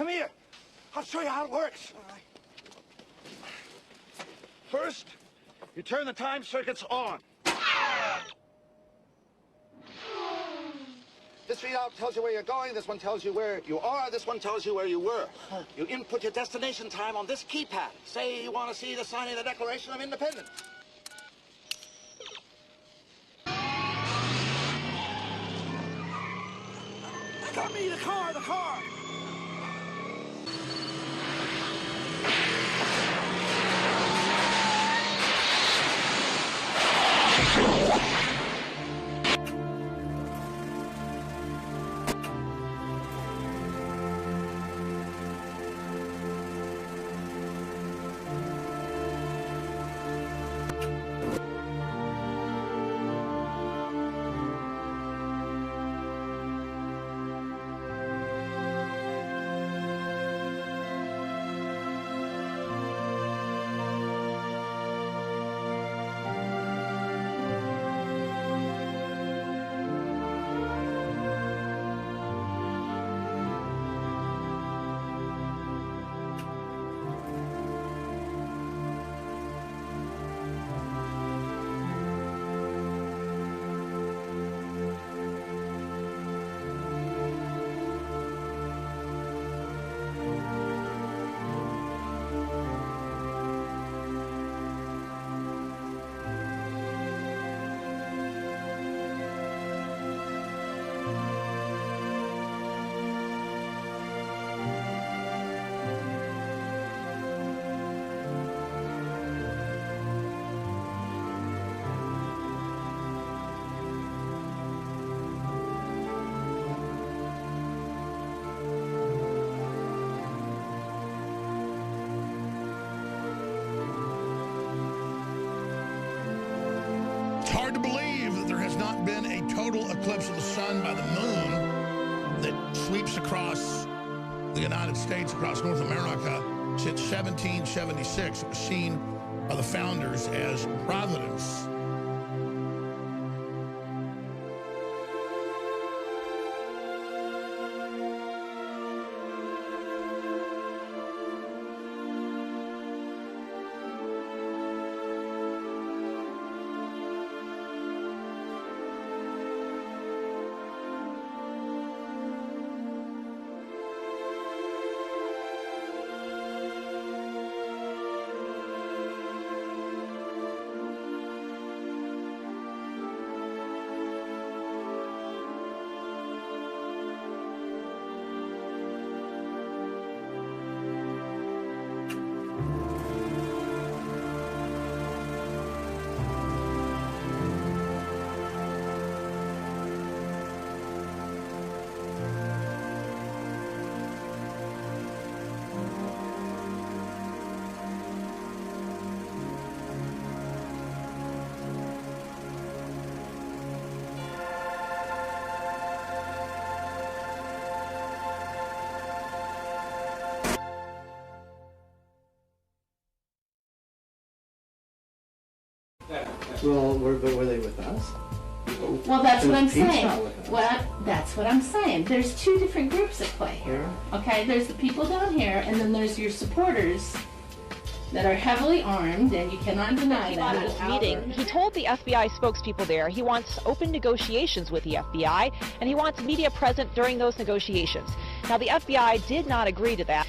Come here. I'll show you how it works. All right. First, you turn the time circuits on. This readout tells you where you're going. This one tells you where you are. This one tells you where you were. You input your destination time on this keypad. Say you want to see the signing of the Declaration of Independence. Got me, the car, the car! Hard to believe that there has not been a total eclipse of the sun by the moon that sweeps across the United States, across North America, since 1776. It was seen by the founders as Providence. Well, were they with us? Well, that's what I'm Pete's saying. not with us. That's what I'm saying. There's two different groups at play here. Okay, there's the people down here, and then there's your supporters that are heavily armed, and you cannot deny that. At this meeting, he told the FBI spokespeople there he wants open negotiations with the FBI, and he wants media present during those negotiations. Now, the FBI did not agree to that.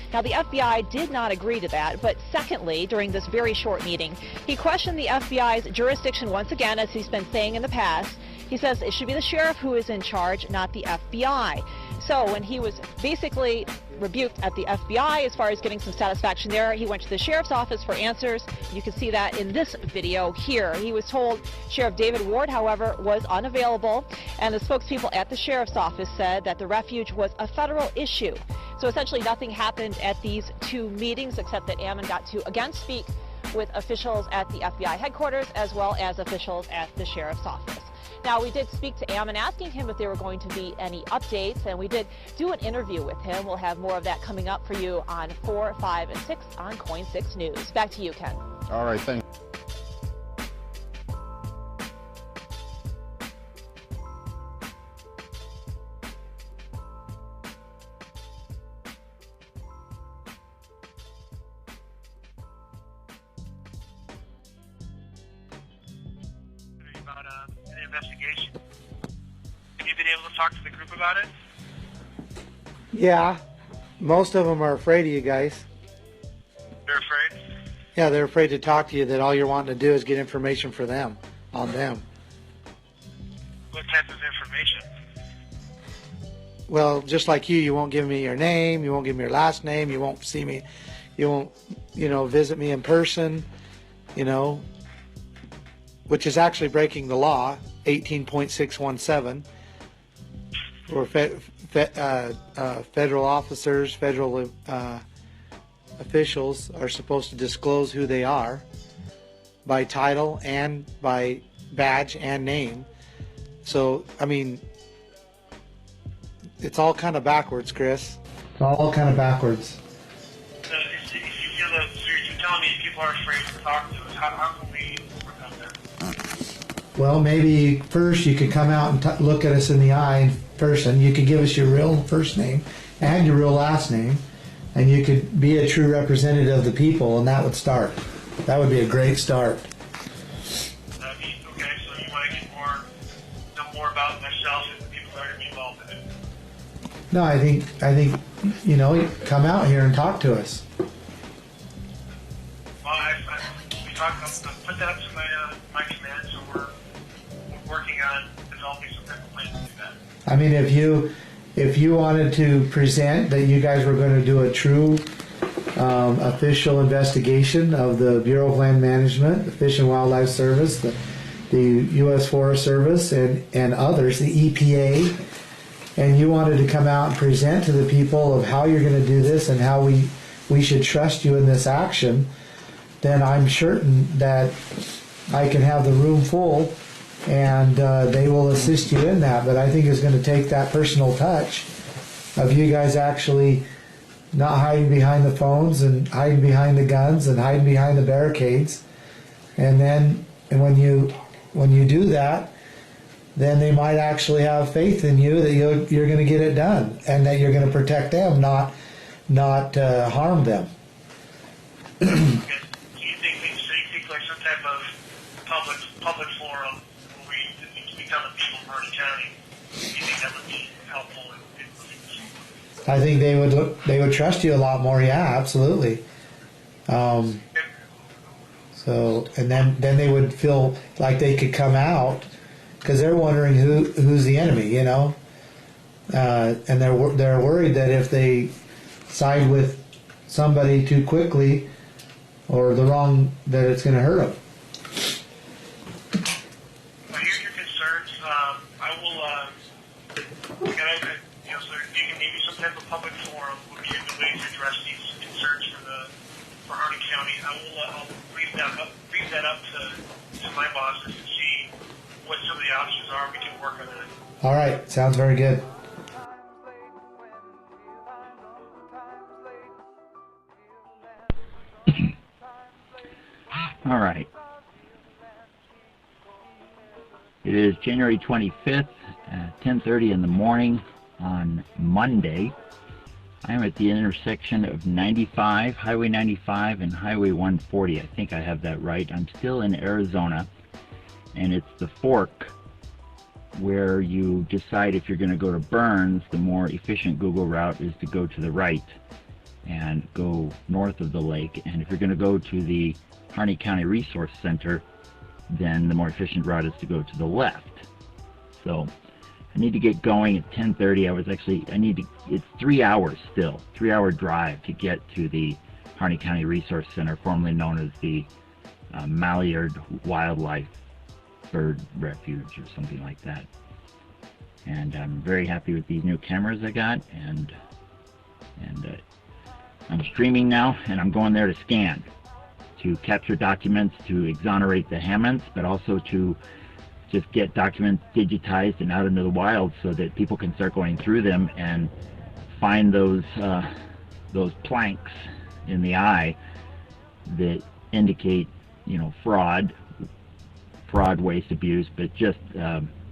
But secondly, during this very short meeting, he questioned the FBI's jurisdiction once again, as he's been saying in the past. He says it should be the sheriff who is in charge, not the FBI. So when he was basically rebuked at the FBI as far as getting some satisfaction there, he went to the sheriff's office for answers. You can see that in this video here. He was told Sheriff David Ward, however, was unavailable, and the spokespeople at the sheriff's office said that the refuge was a federal issue. So essentially nothing happened at these two meetings except that Ammon got to again speak with officials at the FBI headquarters as well as officials at the sheriff's office. Now, we did speak to Ammon asking him if there were going to be any updates, and we did do an interview with him. We'll have more of that coming up for you on 4, 5, and 6 on Coin 6 News. Back to you, Ken. All right, thanks. investigation. Have you been able to talk to the group about it? Yeah, most of them are afraid of you guys. They're afraid? Yeah, they're afraid to talk to you, that all you're wanting to do is get information for them, on them. What type of information? Well, just like you won't give me your name, you won't give me your last name, you won't see me, you won't, visit me in person, which is actually breaking the law, 18.617, where federal officers, federal officials are supposed to disclose who they are by title and by badge and name. So, I mean, it's all kind of backwards, Chris. It's all kind of backwards. So if you feel that, so you're telling me people are afraid to talk to us, how can we overcome that? Well, maybe first you could come out and look at us in the eye in person. You could give us your real first name and your real last name, and you could be a true representative of the people, and that would start. That would be a great start. Okay, so you want to know more about myself and the people that are going to be involved in it? No, I think come out here and talk to us. Well, I've put that up to my command, so we're working on developing some type of plan to do that. I mean, if you wanted to present that you guys were going to do a true official investigation of the Bureau of Land Management, the Fish and Wildlife Service, the U.S. Forest Service, and others, the EPA, and you wanted to come out and present to the people of how you're going to do this and how we should trust you in this action, then I'm certain that I can have the room full and they will assist you in that. But I think it's going to take that personal touch of you guys actually not hiding behind the phones and hiding behind the guns and hiding behind the barricades. And when you do that, then they might actually have faith in you that you're going to get it done and that you're going to protect them, not harm them. Okay. So you think like some type of public forum where we tell the people of Bernie County, you think that would be helpful in moving this forward? I think they would trust you a lot more. Yeah, absolutely. So, and then they would feel like they could come out because they're wondering who's the enemy, and they're worried that if they side with somebody too quickly or the wrong, that it's going to hurt them. I hear your concerns. I will. So you can maybe some type of public forum would be a good way to address these concerns for Harney County. I'll brief that up to my bosses and see what some of the options are. We can work on that. All right, sounds very good. All right. It is January 25th, 10:30 in the morning on Monday. I am at the intersection of Highway 95 and Highway 140. I think I have that right. I'm still in Arizona, and it's the fork where you decide if you're going to go to Burns. The more efficient Google route is to go to the right and go north of the lake. And if you're going to go to the Harney County Resource Center, then the more efficient route is to go to the left. So I need to get going at 10:30. It's 3 hours still, 3-hour drive to get to the Harney County Resource Center, formerly known as the Malheur Wildlife Bird Refuge or something like that. And I'm very happy with these new cameras I got, and I'm streaming now, and I'm going there to scan, to capture documents, to exonerate the Hammonds, but also to just get documents digitized and out into the wild so that people can start going through them and find those planks in the eye that indicate, fraud, waste, abuse, but just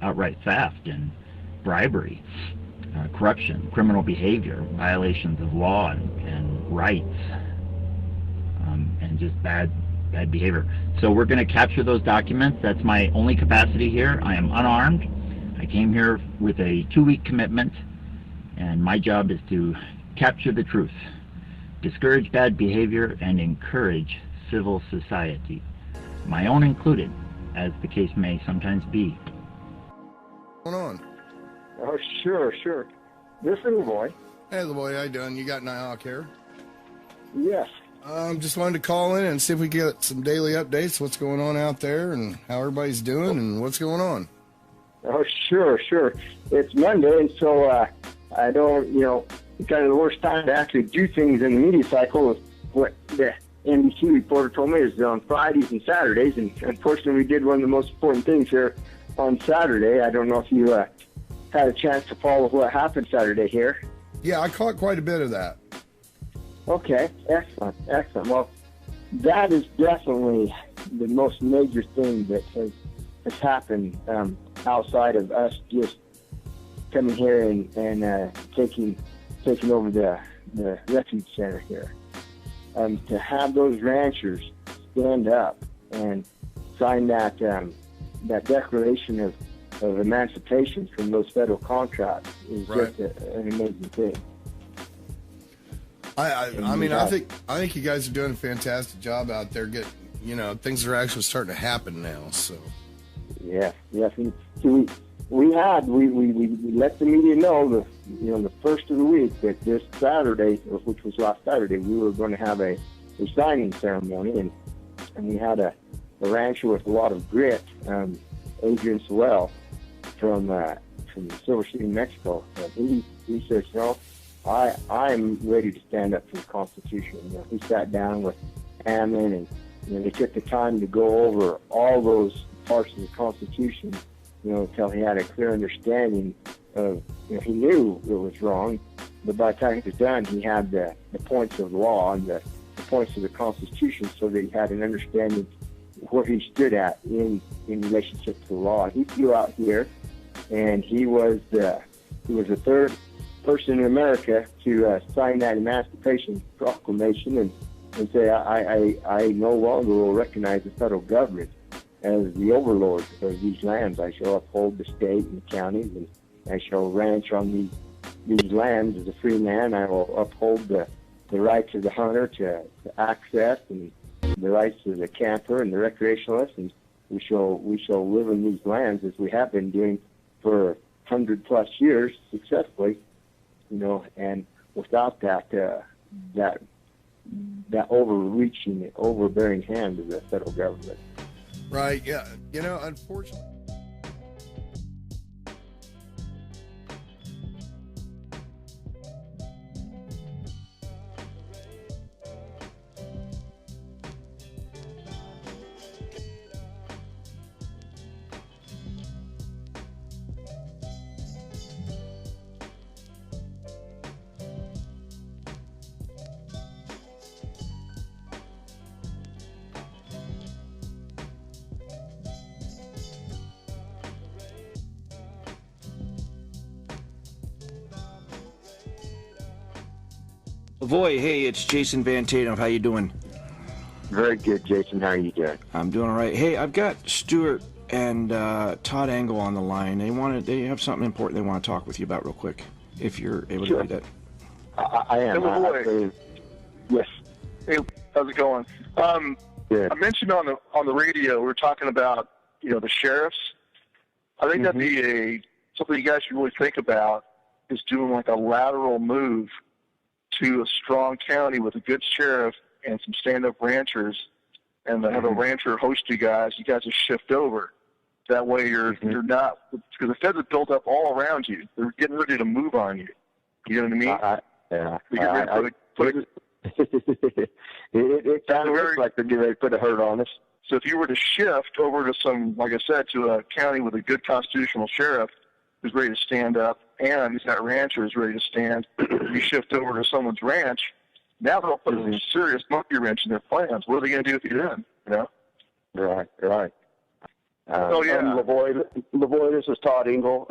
outright theft and bribery, corruption, criminal behavior, violations of law and rights, and just bad bad behavior. So we're going to capture those documents. That's my only capacity here. I am unarmed. I came here with a 2-week commitment, and my job is to capture the truth, discourage bad behavior, and encourage civil society, my own included, as the case may sometimes be. What's going on? Oh, sure. This is the boy. Hey, the boy, how you doing? You got Nighthawk here? Yes. Just wanted to call in and see if we get some daily updates, what's going on out there, and how everybody's doing, and what's going on. Oh, sure. It's Monday, and so I don't, kind of the worst time to actually do things in the media cycle is what the NBC reporter told me is on Fridays and Saturdays, and unfortunately we did one of the most important things here on Saturday. I don't know if you had a chance to follow what happened Saturday here. Yeah, I caught quite a bit of that. Okay, excellent. Well, that is definitely the most major thing that has happened outside of us just coming here and taking over the Refuge Center here. To have those ranchers stand up and sign that declaration of emancipation from those federal contracts is right. Just an amazing thing. I mean, I think you guys are doing a fantastic job out there. Things are actually starting to happen now. So, yes. We let the media know the first of the week that this Saturday, which was last Saturday, we were going to have a signing ceremony, and we had a rancher with a lot of grit, Adrian Sewell from Silver City, Mexico. And he says, I'm ready to stand up for the Constitution. He sat down with Ammon, and they took the time to go over all those parts of the Constitution, until he had a clear understanding of, he knew it was wrong, but by the time he was done, he had the points of law and the points of the Constitution, so that he had an understanding where he stood at in relationship to the law. He flew out here, and he was the third person in America to sign that Emancipation Proclamation and say, I no longer will recognize the federal government as the overlord of these lands. I shall uphold the state and the counties, and I shall ranch on these lands as a free man. I will uphold the rights of the hunter to access, and the rights of the camper and the recreationalist, and we shall live in these lands as we have been doing for 100+ years successfully, and without that overreaching, overbearing hand of the federal government. Right, yeah. Unfortunately. Avoy, hey, it's Jason Van Tatum. How you doing? Very good, Jason. How are you doing? I'm doing all right. Hey, I've got Stuart and Todd Engel on the line. They have something important they want to talk with you about real quick, if you're able to do that. I am. Yes. Hey, how's it going? Good. I mentioned on the radio, we were talking about, the sheriffs. I think that'd be something you guys should really think about, is doing like a lateral move to a strong county with a good sheriff and some stand-up ranchers, and have a rancher host you guys. You guys just shift over. That way you're not, because the feds have built up all around you. They're getting ready to move on you. You know what I mean? It kind of looks like they're getting ready to put a hurt on us. So if you were to shift over to some, like I said, to a county with a good constitutional sheriff who's ready to stand up, and he's got ranchers ready to stand, you shift over to someone's ranch, now they'll put a serious monkey wrench in their plans. What are they going to do with you then? Right. Lavoy, this is Todd Engel.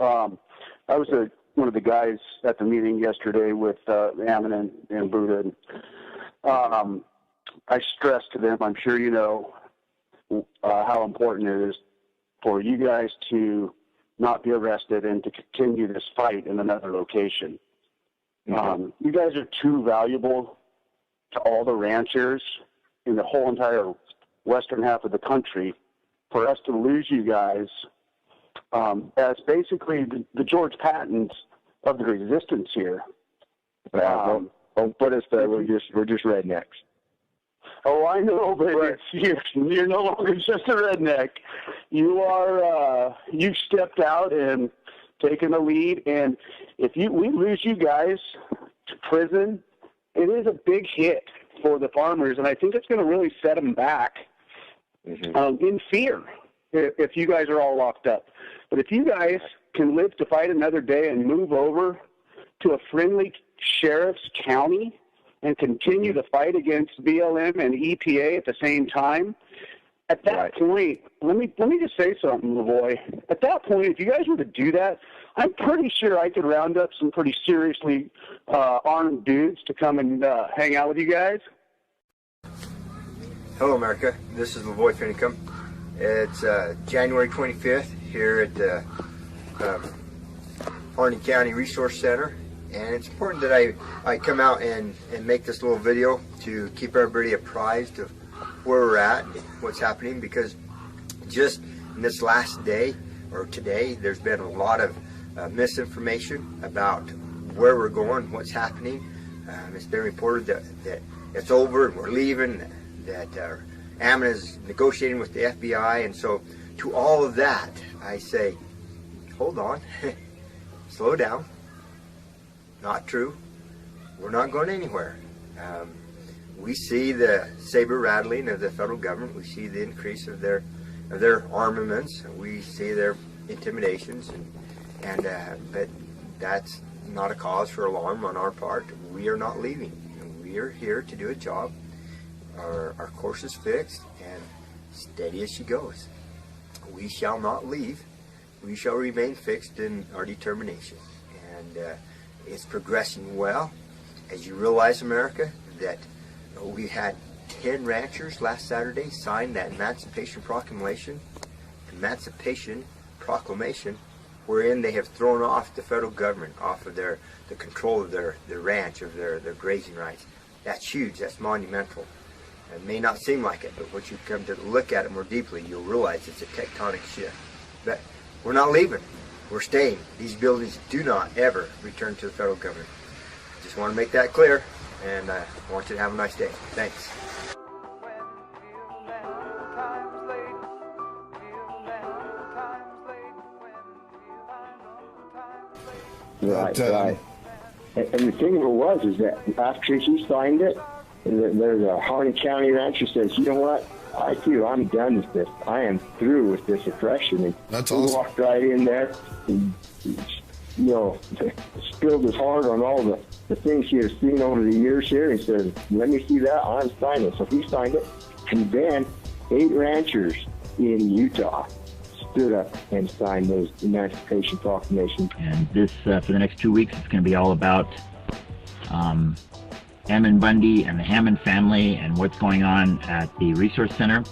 I was one of the guys at the meeting yesterday with Ammon and Buddha. I stress to them, I'm sure you know, how important it is for you guys to not be arrested and to continue this fight in another location. You guys are too valuable to all the ranchers in the whole entire western half of the country for us to lose you guys as basically the George Pattons of the resistance here. Don't put us there. We're just rednecks. Oh, I know, but you're no longer just a redneck. You are. You've stepped out and taken the lead. And if we lose you guys to prison, it is a big hit for the farmers, and I think it's going to really set them back in fear if you guys are all locked up. But if you guys can live to fight another day and move over to a friendly sheriff's county and continue to fight against BLM and EPA at the same time, at that point, let me just say something, Lavoy. At that point, if you guys were to do that, I'm pretty sure I could round up some pretty seriously armed dudes to come and hang out with you guys. Hello, America. This is Lavoy Finicum. It's January 25th here at the Harney County Resource Center. And it's important that I come out and make this little video to keep everybody apprised of where we're at and what's happening, because just in this last day or today there's been a lot of misinformation about where we're going, what's happening. It's been reported that it's over and we're leaving, that Ammon is negotiating with the FBI, and so to all of that I say, hold on, slow down. Not true. We're not going anywhere. We see the saber rattling of the federal government. We see the increase of their armaments. We see their intimidations, but that's not a cause for alarm on our part. We are not leaving. We are here to do a job. Our course is fixed, and steady as she goes. We shall not leave. We shall remain fixed in our determination, and it's progressing well. As you realize, America, that we had 10 ranchers last Saturday sign that Emancipation Proclamation, wherein they have thrown off the federal government, off of the control of their ranch, of their grazing rights. That's huge. That's monumental. It may not seem like it, but once you come to look at it more deeply, you'll realize it's a tectonic shift. But we're not leaving. We're staying. These buildings do not ever return to the federal government. Just want to make that clear, and I want you to have a nice day. Thanks. Right. And the thing of it was is that after he signed it, there's a Harney County rancher says, you know what? I feel I'm done with this. I am through with this oppression. And that's awesome. He walked right in there and, spilled his heart on all the things he has seen over the years here. He said, let me see that. I'm signing it. So he signed it. And then 8 ranchers in Utah stood up and signed those Emancipation Proclamations. And this, for the next 2 weeks, it's going to be all about Ammon Bundy and the Hammond family and what's going on at the Resource Center,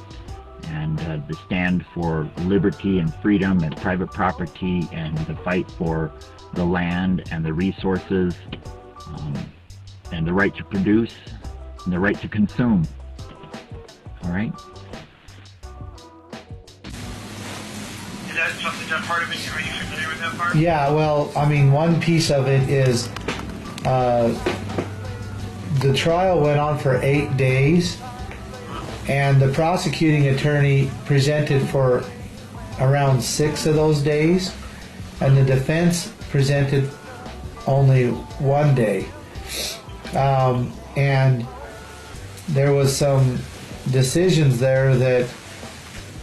and the stand for liberty and freedom and private property, and the fight for the land and the resources, and the right to produce and the right to consume. All right? Is that part of it? Are you familiar with that part? Yeah, well, I mean, one piece of it is the trial went on for 8 days, and the prosecuting attorney presented for around 6 of those days, and the defense presented only 1 day. And there was some decisions there that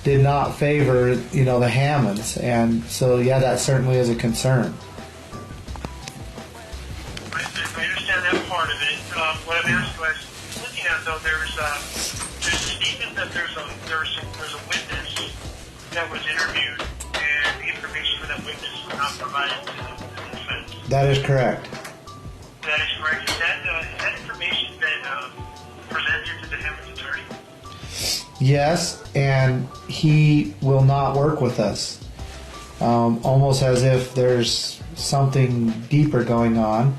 did not favor, the Hammonds, and so yeah, that certainly is a concern. I understand that part of it. What I'm asking was, looking at though, there's a statement that there's a witness that was interviewed, and the information for that witness was not provided to the defense. That is correct. That is correct. Has that information been presented to the Hammond's attorney? Yes, and he will not work with us. Almost as if there's something deeper going on.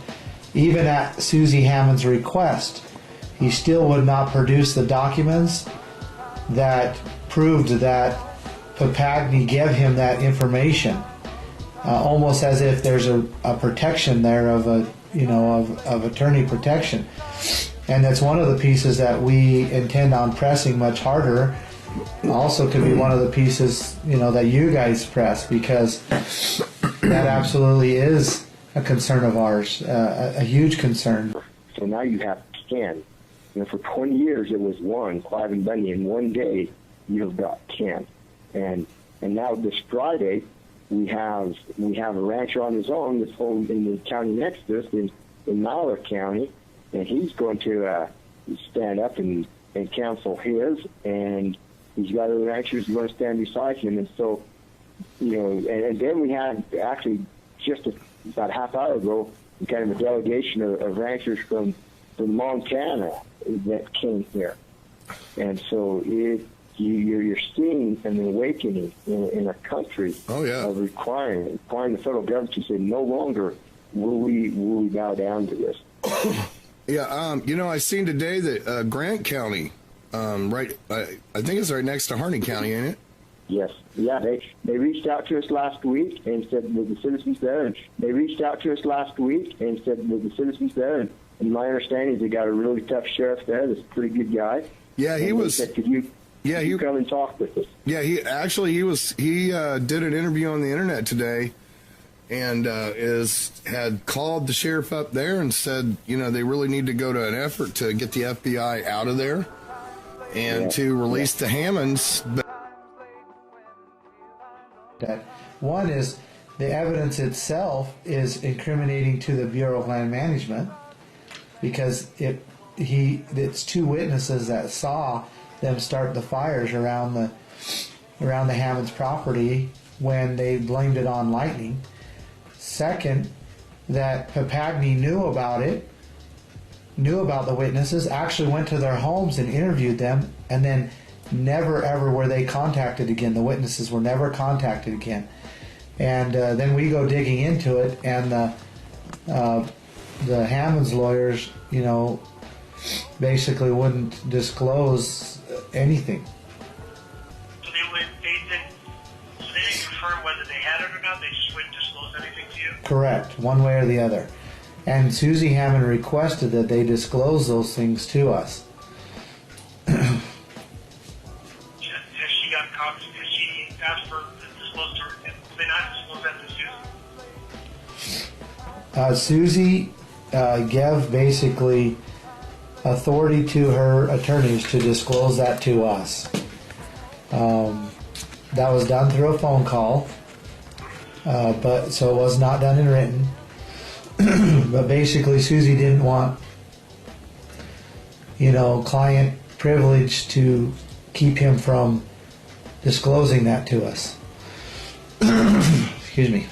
Even at Susie Hammond's request, he still would not produce the documents that proved that Papagni gave him that information. Almost as if there's a protection there of attorney protection. And that's one of the pieces that we intend on pressing much harder. Also could be one of the pieces, that you guys press, because that absolutely is a concern of ours, a huge concern. So now you have 10. For 20 years it was one, Clive and Bundy. In one day you've got 10. And now this Friday we have a rancher on his own that's home in the county next to us in Malheur County, and he's going to stand up and counsel his, and he's got other ranchers who are going to stand beside him. And so, and then we had actually just about a half hour ago kind of a delegation of ranchers from Montana that came here. And so you're seeing an awakening in a country of requiring the federal government to say no longer will we bow down to this. Yeah, I seen today that Grant County, right, I think it's right next to Harney County, ain't it? Yes. Yeah, they reached out to us last week and said that the citizens there, and and my understanding is they got a really tough sheriff there that's a pretty good guy. Yeah, he was. Said, could you come and talk with us? Yeah, he did an interview on the internet today, and had called the sheriff up there and said, they really need to go to an effort to get the FBI out of there and to release the Hammonds. That one is the evidence itself is incriminating to the Bureau of Land Management, because it's two witnesses that saw them start the fires around the Hammond's property when they blamed it on lightning. Second, that Papagni knew about the witnesses, actually went to their homes and interviewed them, and then never ever were they contacted again. The witnesses were never contacted again. And then we go digging into it, and the Hammond's lawyers, basically wouldn't disclose anything. So they didn't confirm whether they had it or not. They just wouldn't disclose anything to you. Correct, one way or the other. And Susie Hammond requested that they disclose those things to us. Has she got copies? Has she asked for to disclose to her? Did they not disclose that to Susie? Susie gave basically authority to her attorneys to disclose that to us. That was done through a phone call, but so it was not done in written. But basically, Susie didn't want, client privilege to keep him from disclosing that to us. Excuse me.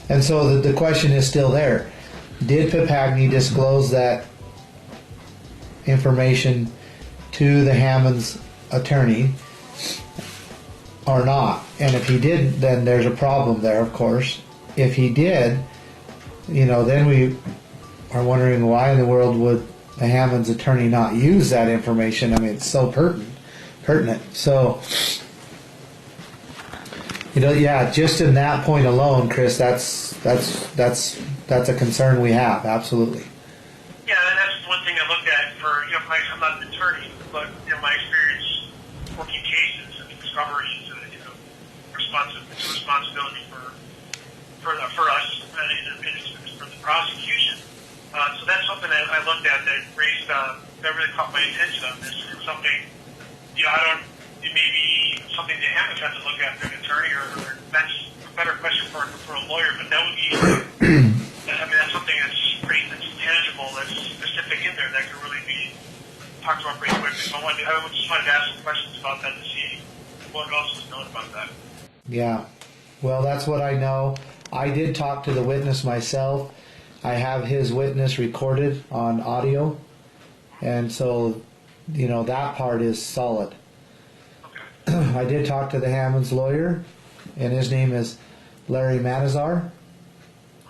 And so the question is still there. Did Papagni disclose that information to the Hammond's attorney or not? And if he didn't, then there's a problem there, of course. If he did, then we are wondering why in the world would the Hammond's attorney not use that information? I mean, it's so pertinent. So, just in that point alone, Chris, that's a concern we have, absolutely. Yeah, and that's one thing I looked at for, I'm not an attorney, but, my experience working cases and discoveries, it's a responsibility for us, and it's for the prosecution. So that's something that I looked at that really caught my attention on this. It's something, it may be something they haven't had to look at for an attorney, or that's a better question for a lawyer, but that would be, that's something that's tangible, that's specific in there that could really be talked about pretty quickly. So I just wanted to ask some questions about that to see what else was known about that. Yeah, well, that's what I know. I did talk to the witness myself. I have his witness recorded on audio, And so, you know, that part is solid. I did talk to the Hammond's lawyer, and his name is Larry Manazar.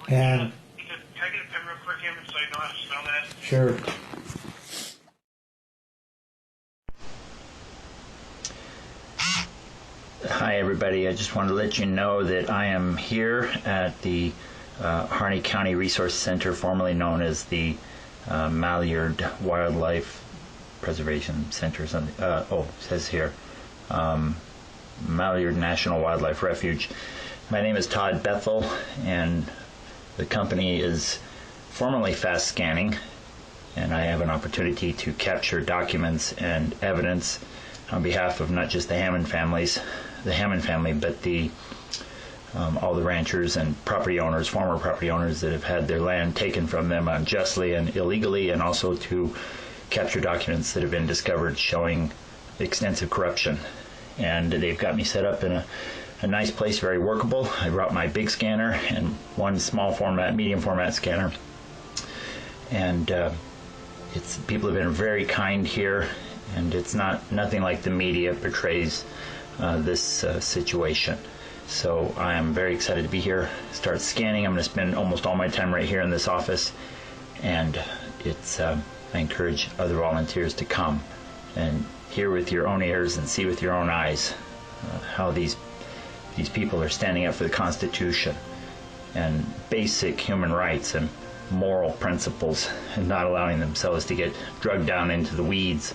And Can I get a pen real quick, Hammond, so I know how to spell that? sure. Hi everybody, I just wanted to let you know that I am here at the Harney County Resource Center, formerly known as the Malheur Wildlife Preservation Center. It says here Malheur National Wildlife Refuge. My name is Todd Bethel, and the company is formerly Fast Scanning, and I have an opportunity to capture documents and evidence on behalf of not just the Hammond family, but the all the ranchers and property owners, former property owners that have had their land taken from them unjustly and illegally, and also to capture documents that have been discovered showing extensive corruption. And they've got me set up in a nice place, very workable. I brought my big scanner and one small format, medium format scanner. And people have been very kind here, and it's nothing like the media portrays this situation. So I am very excited to be here, start scanning. I'm going to spend almost all my time right here in this office, and I encourage other volunteers to come and hear with your own ears and see with your own eyes how these people are standing up for the Constitution and basic human rights and moral principles, and not allowing themselves to get drugged down into the weeds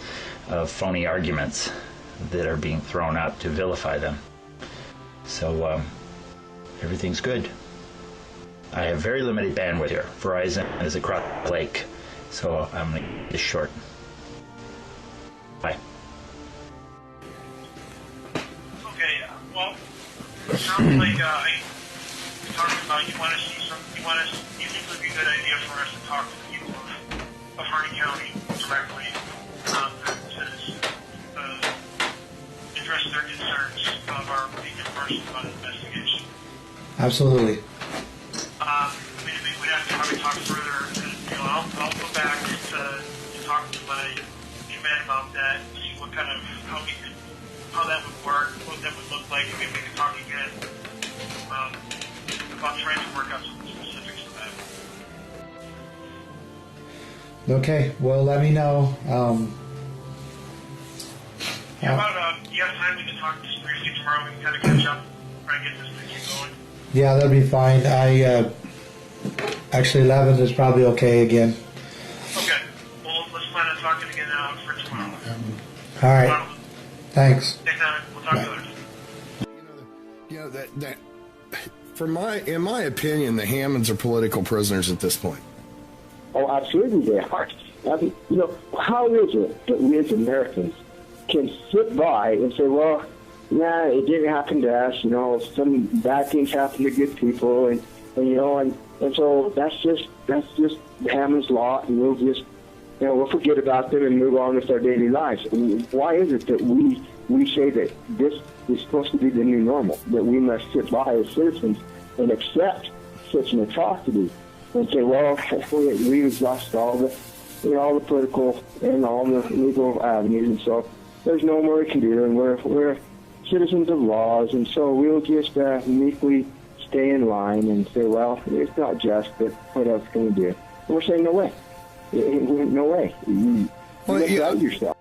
of phony arguments that are being thrown out to vilify them. So everything's good. I have very limited bandwidth here. Verizon is across the lake, so I'm going to keep this short. Bye. Okay, well, it sounds like you're talking about you think it would be a good idea for us to talk to the people of Harney County directly to address their concerns of our being impartial about the investigation. Absolutely. I mean, we'd have to probably talk further. I'll go back to talk to my command about that, see what kind of how that would work, what that would look like, and maybe we could talk again about trying to work out some of the specifics of that. Okay, well, let me know. How about you have time we can talk just briefly tomorrow? We can kind of catch up, try and get this thing going. Yeah, that'll be fine. Actually 11 is probably okay again. Okay. Well, let's plan on talking again for tomorrow. All right. Thanks. Next time, we'll talk to you later. That in my opinion, the Hammonds are political prisoners at this point. Oh, absolutely they are. I mean, how is it that we as Americans can sit by and say, well, yeah, it didn't happen to us, some bad things happen to good people, and so that's just Hammond's law, and we'll just, we'll forget about them and move on with our daily lives. I mean, why is it that we say that this is supposed to be the new normal, that we must sit by as citizens and accept such an atrocity and say, well, we've exhausted all the political and all the legal avenues, and so there's no more we can do, and we're citizens of laws, and so we'll just meekly stay in line and say, well, it's not just, but what else can we do? And we're saying, no way. No way. You doubt yourself.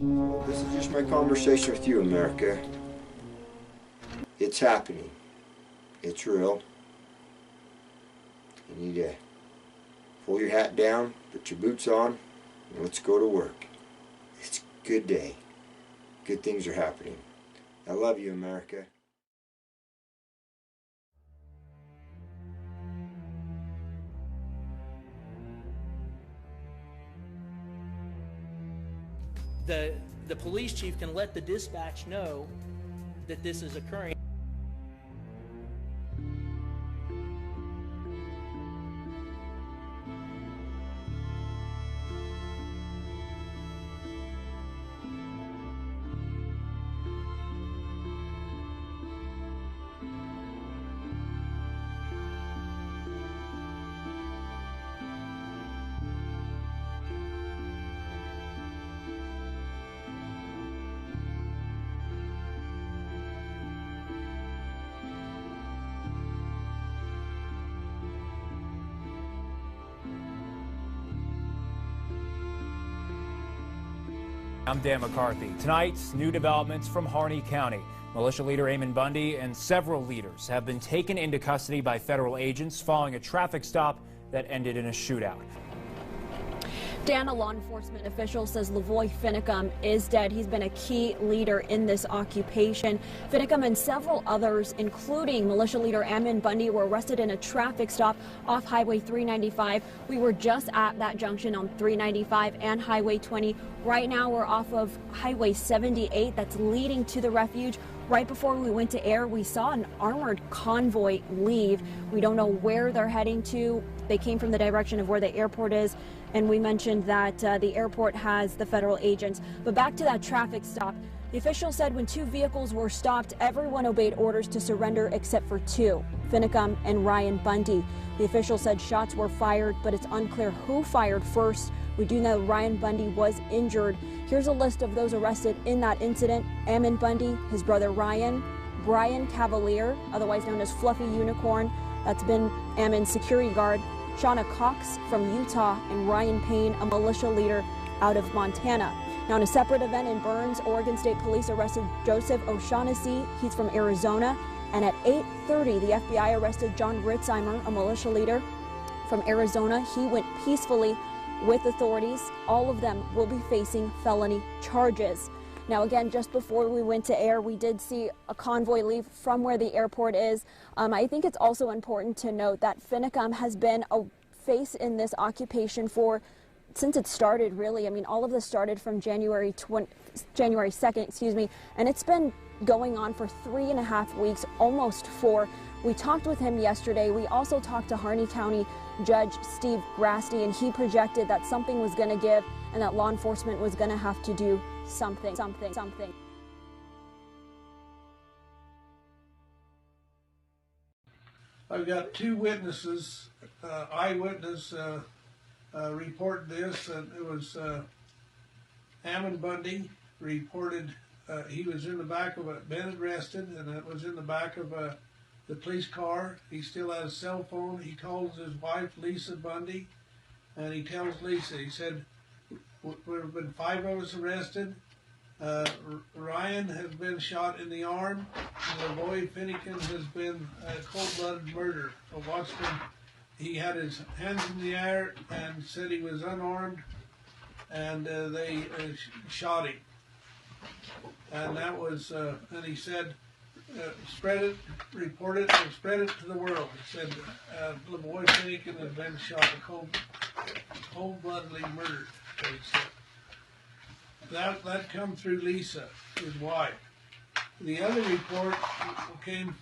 This is just my conversation with you, America. It's happening. It's real. You need to pull your hat down, put your boots on, and let's go to work. It's a good day. Good things are happening. I love you, America. The police chief can let the dispatch know that this is occurring. I'm Dan McCarthy. Tonight's new developments from Harney County. Militia leader Eamon Bundy and several leaders have been taken into custody by federal agents following a traffic stop that ended in a shootout. Dan, a law enforcement official, says Lavoy Finicum is dead. He's been a key leader in this occupation. Finicum and several others, including militia leader Eamon Bundy, were arrested in a traffic stop off Highway 395. We were just at that junction on 395 and Highway 20. Right now, we're off of Highway 78 that's leading to the Refuge. Right before we went to air, we saw an armored convoy leave. We don't know where they're heading to. They came from the direction of where the airport is, and we mentioned that the airport has the federal agents. But back to that traffic stop. The official said when two vehicles were stopped, everyone obeyed orders to surrender except for two, Finicum and Ryan Bundy. The official said shots were fired, but it's unclear who fired first. We do know Ryan Bundy was injured. Here's a list of those arrested in that incident: Eamon Bundy, his brother Ryan, Brian Cavalier, otherwise known as Fluffy Unicorn, that's been Eamon's security guard, Shauna Cox from Utah, and Ryan Payne, a militia leader out of Montana. Now, in a separate event in Burns, Oregon State Police arrested Joseph O'Shaughnessy. He's from Arizona. And at 8:30, the FBI arrested John Ritzheimer, a militia leader from Arizona. He went peacefully with authorities. All of them will be facing felony charges. Now, again, just before we went to air, we did see a convoy leave from where the airport is. I think it's also important to note that Finicum has been a face in this occupation since it started, really. I mean, all of this started from January 2nd, and it's been going on for 3.5 weeks, almost 4. We talked with him yesterday. We also talked to Harney County Judge Steve Grasty, and he projected that something was going to give and that law enforcement was going to have to do something. I've got two witnesses, eyewitness report this, and it was Eamon Bundy reported he was in the back of been arrested, and it was in the back of the police car. He still has a cell phone. He calls his wife, Lisa Bundy, and he tells Lisa, he said, there have been 5 of us arrested. Ryan has been shot in the arm, and Lavoy Finicum has been cold-blooded murder. I watched him. He had his hands in the air and said he was unarmed, and they shot him. And that was, and he said, spread it, report it, and spread it to the world. He said, Lavoy Finicum has been shot, cold-bloodedly murdered. So he said. That come through Lisa, his wife. The other report came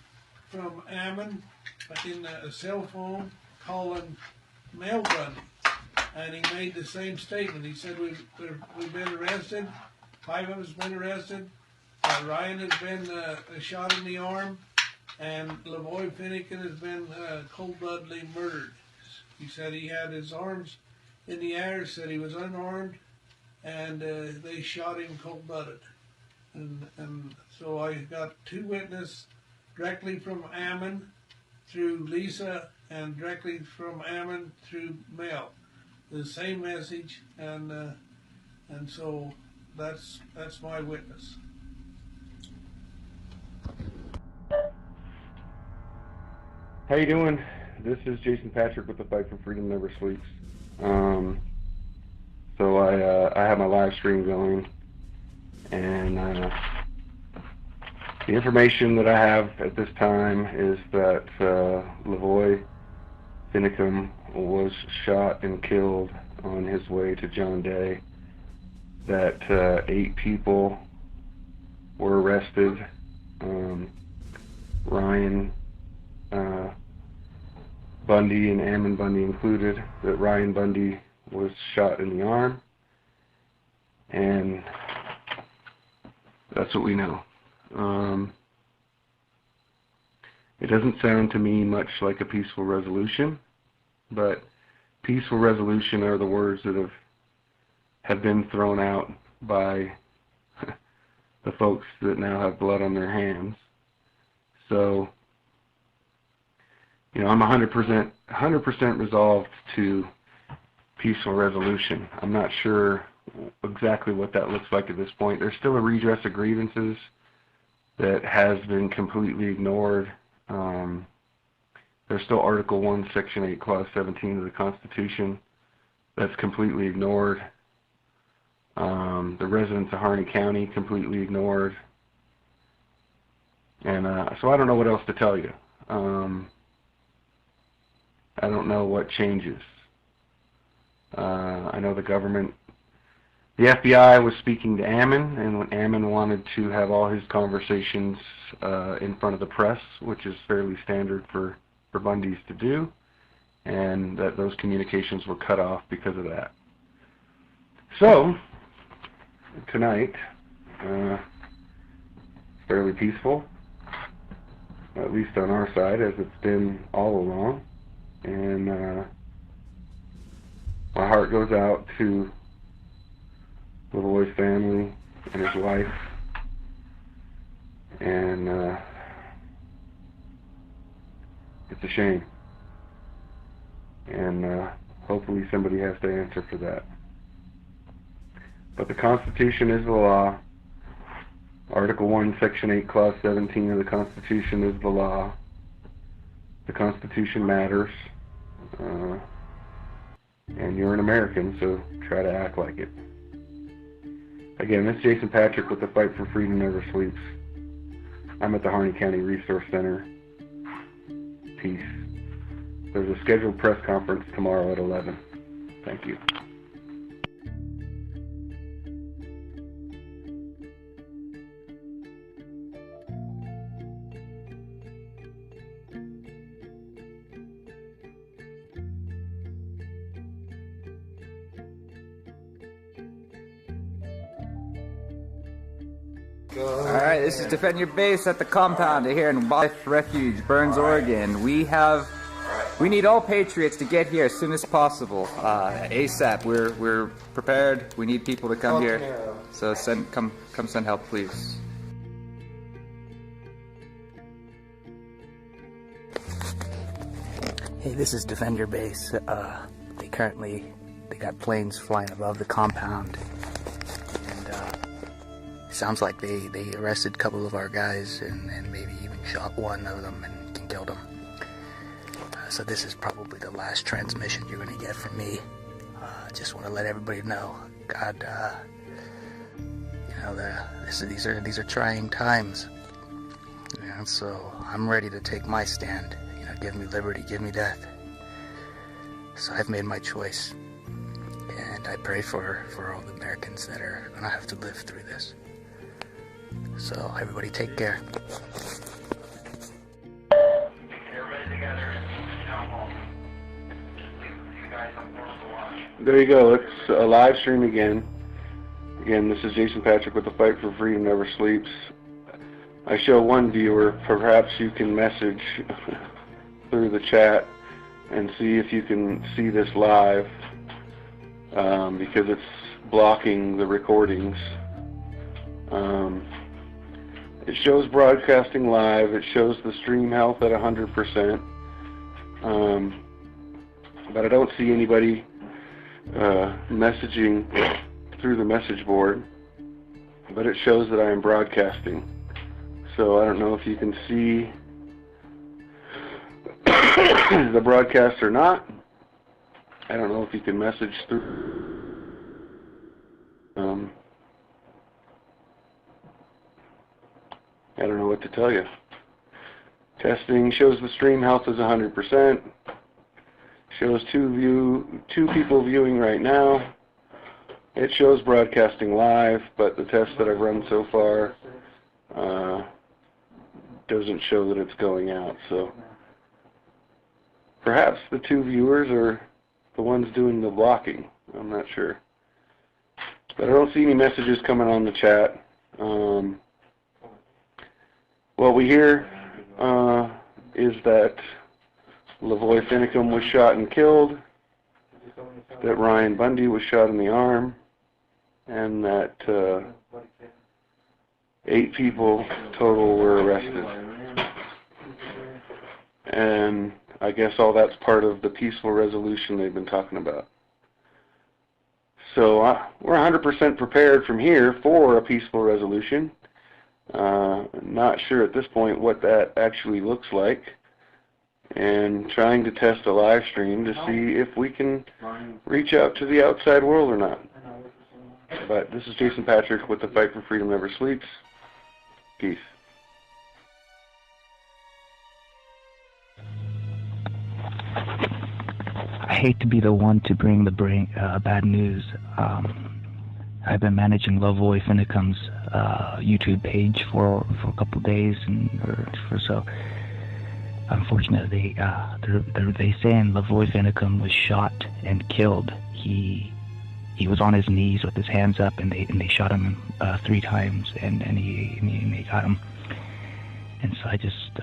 from Eamon in a cell phone calling Mel Bundy, and he made the same statement. He said, we've been arrested, 5 of us been arrested. Ryan has been shot in the arm, and Lavoy Finicum has been cold-bloodedly murdered. He said he had his arms in the air, said he was unarmed, and they shot him cold-blooded. And so I got 2 witnesses directly from Eamon through Lisa, and directly from Eamon through Mel. The same message, and so that's my witness. How you doing? This is Jason Patrick with the Fight for Freedom Never Sleeps. So I have my live stream going, and the information that I have at this time is that Lavoy Finicum was shot and killed on his way to John Day, that 8 people were arrested, Ryan Bundy and Ammon Bundy included, that Ryan Bundy was shot in the arm, and that's what we know. It doesn't sound to me much like a peaceful resolution, but peaceful resolution are the words that have been thrown out by the folks that now have blood on their hands. So, you know, I'm 100% resolved to peaceful resolution. I'm not sure exactly what that looks like at this point. There's still a redress of grievances that has been completely ignored. There's still Article 1, Section 8, Clause 17 of the Constitution that's completely ignored. The residents of Harney County completely ignored. And so I don't know what else to tell you. I don't know what changes. I know the government, the FBI was speaking to Ammon, and when Ammon wanted to have all his conversations in front of the press, which is fairly standard for Bundys to do, and that those communications were cut off because of that. So, tonight, fairly peaceful, at least on our side, as it's been all along, and my heart goes out to Lavoy's family and his wife, and it's a shame, and hopefully somebody has to answer for that. But the Constitution is the law. Article 1, Section 8, Clause 17 of the Constitution is the law. The Constitution matters. And you're an American, so try to act like it. Again, this is Jason Patrick with the Fight for Freedom Never Sleeps. I'm at the Harney County Resource Center. Peace. There's a scheduled press conference tomorrow at 11. Thank you. Alright, this is Defend Your Base at the compound here in Refuge, Burns, Oregon. We need all patriots to get here as soon as possible. ASAP. We're prepared. We need people to come here. So come send help, please. Hey, this is Defend Your Base. They got planes flying above the compound. Sounds like they arrested a couple of our guys and maybe even shot one of them and killed them. So this is probably the last transmission you're going to get from me. Just want to let everybody know, God, you know, these are trying times. And so I'm ready to take my stand. You know, give me liberty, give me death. So I've made my choice, and I pray for all the Americans that are going to have to live through this. So everybody take care. There you go. It's a live stream again. Again, this is Jason Patrick with the Fight for Freedom Never Sleeps. I show one viewer. Perhaps you can message through the chat and see if you can see this live, because it's blocking the recordings. It shows broadcasting live. It shows the stream health at 100%. But I don't see anybody messaging through the message board. but it shows that I am broadcasting. So I don't know if you can see the broadcast or not. I don't know if you can message through. I don't know what to tell you. Testing shows the stream health is 100%. Shows two people viewing right now. It shows broadcasting live, but the test that I've run so far doesn't show that it's going out. So perhaps the 2 viewers are the ones doing the blocking. I'm not sure. But I don't see any messages coming on the chat. What we hear is that Lavoy Finicum was shot and killed, that Ryan Bundy was shot in the arm, and that 8 people total were arrested. And I guess all that's part of the peaceful resolution they've been talking about. So we're 100% prepared from here for a peaceful resolution. Not sure at this point what that actually looks like, and trying to test a live stream to see if we can reach out to the outside world or not. But this is Jason Patrick with the Fight for Freedom Never Sleeps. Peace. I hate to be the one to bring the bad news. I've been managing Lavoy Finicum's YouTube page for a couple of days or so. Unfortunately, they saying Lavoy Finicum was shot and killed. He was on his knees with his hands up, and they shot him 3 times, and they got him. And so I just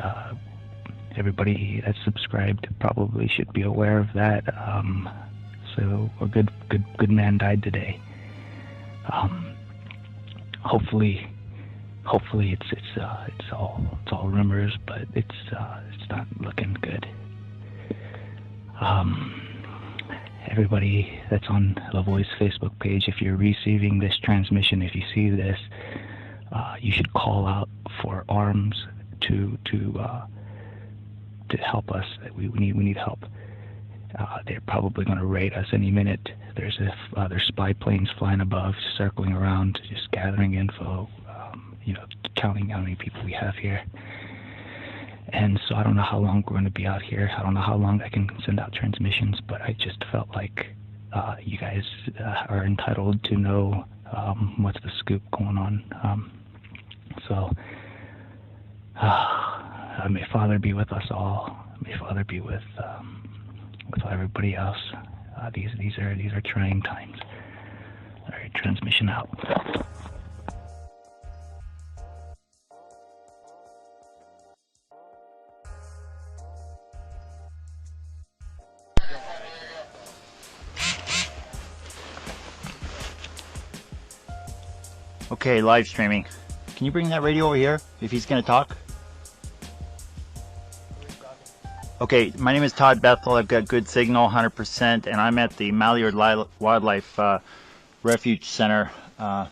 everybody that's subscribed probably should be aware of that. So a good man died today. Hopefully it's all rumors, but it's not looking good. Everybody that's on Lavoy's Facebook page, if you're receiving this transmission, if you see this, you should call out for arms to help us. We need help. They're probably going to raid us any minute. There's spy planes flying above, circling around, just gathering info, counting how many people we have here. And so I don't know how long we're going to be out here. I don't know how long I can send out transmissions, but I just felt like you guys are entitled to know what's the scoop going on. So may Father be with us all. May Father be with everybody else. These are trying times. All right, transmission out. Okay, live streaming. Can you bring that radio over here if he's going to talk? Okay, my name is Todd Bethel. I've got good signal, 100%, and I'm at the Malheur Wildlife Refuge Center. Todd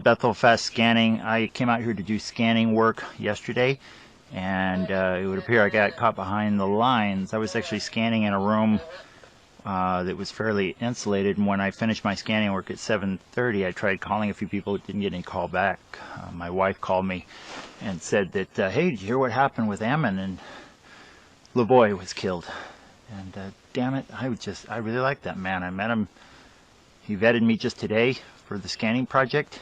Bethel, fast scanning. I came out here to do scanning work yesterday, and it would appear I got caught behind the lines. I was actually scanning in a room that was fairly insulated, and when I finished my scanning work at 7:30, I tried calling a few people, didn't get any call back. My wife called me and said that, hey, did you hear what happened with Ammon? And Lavoy was killed. And damn it, I really like that man. I met him, he vetted me just today for the scanning project,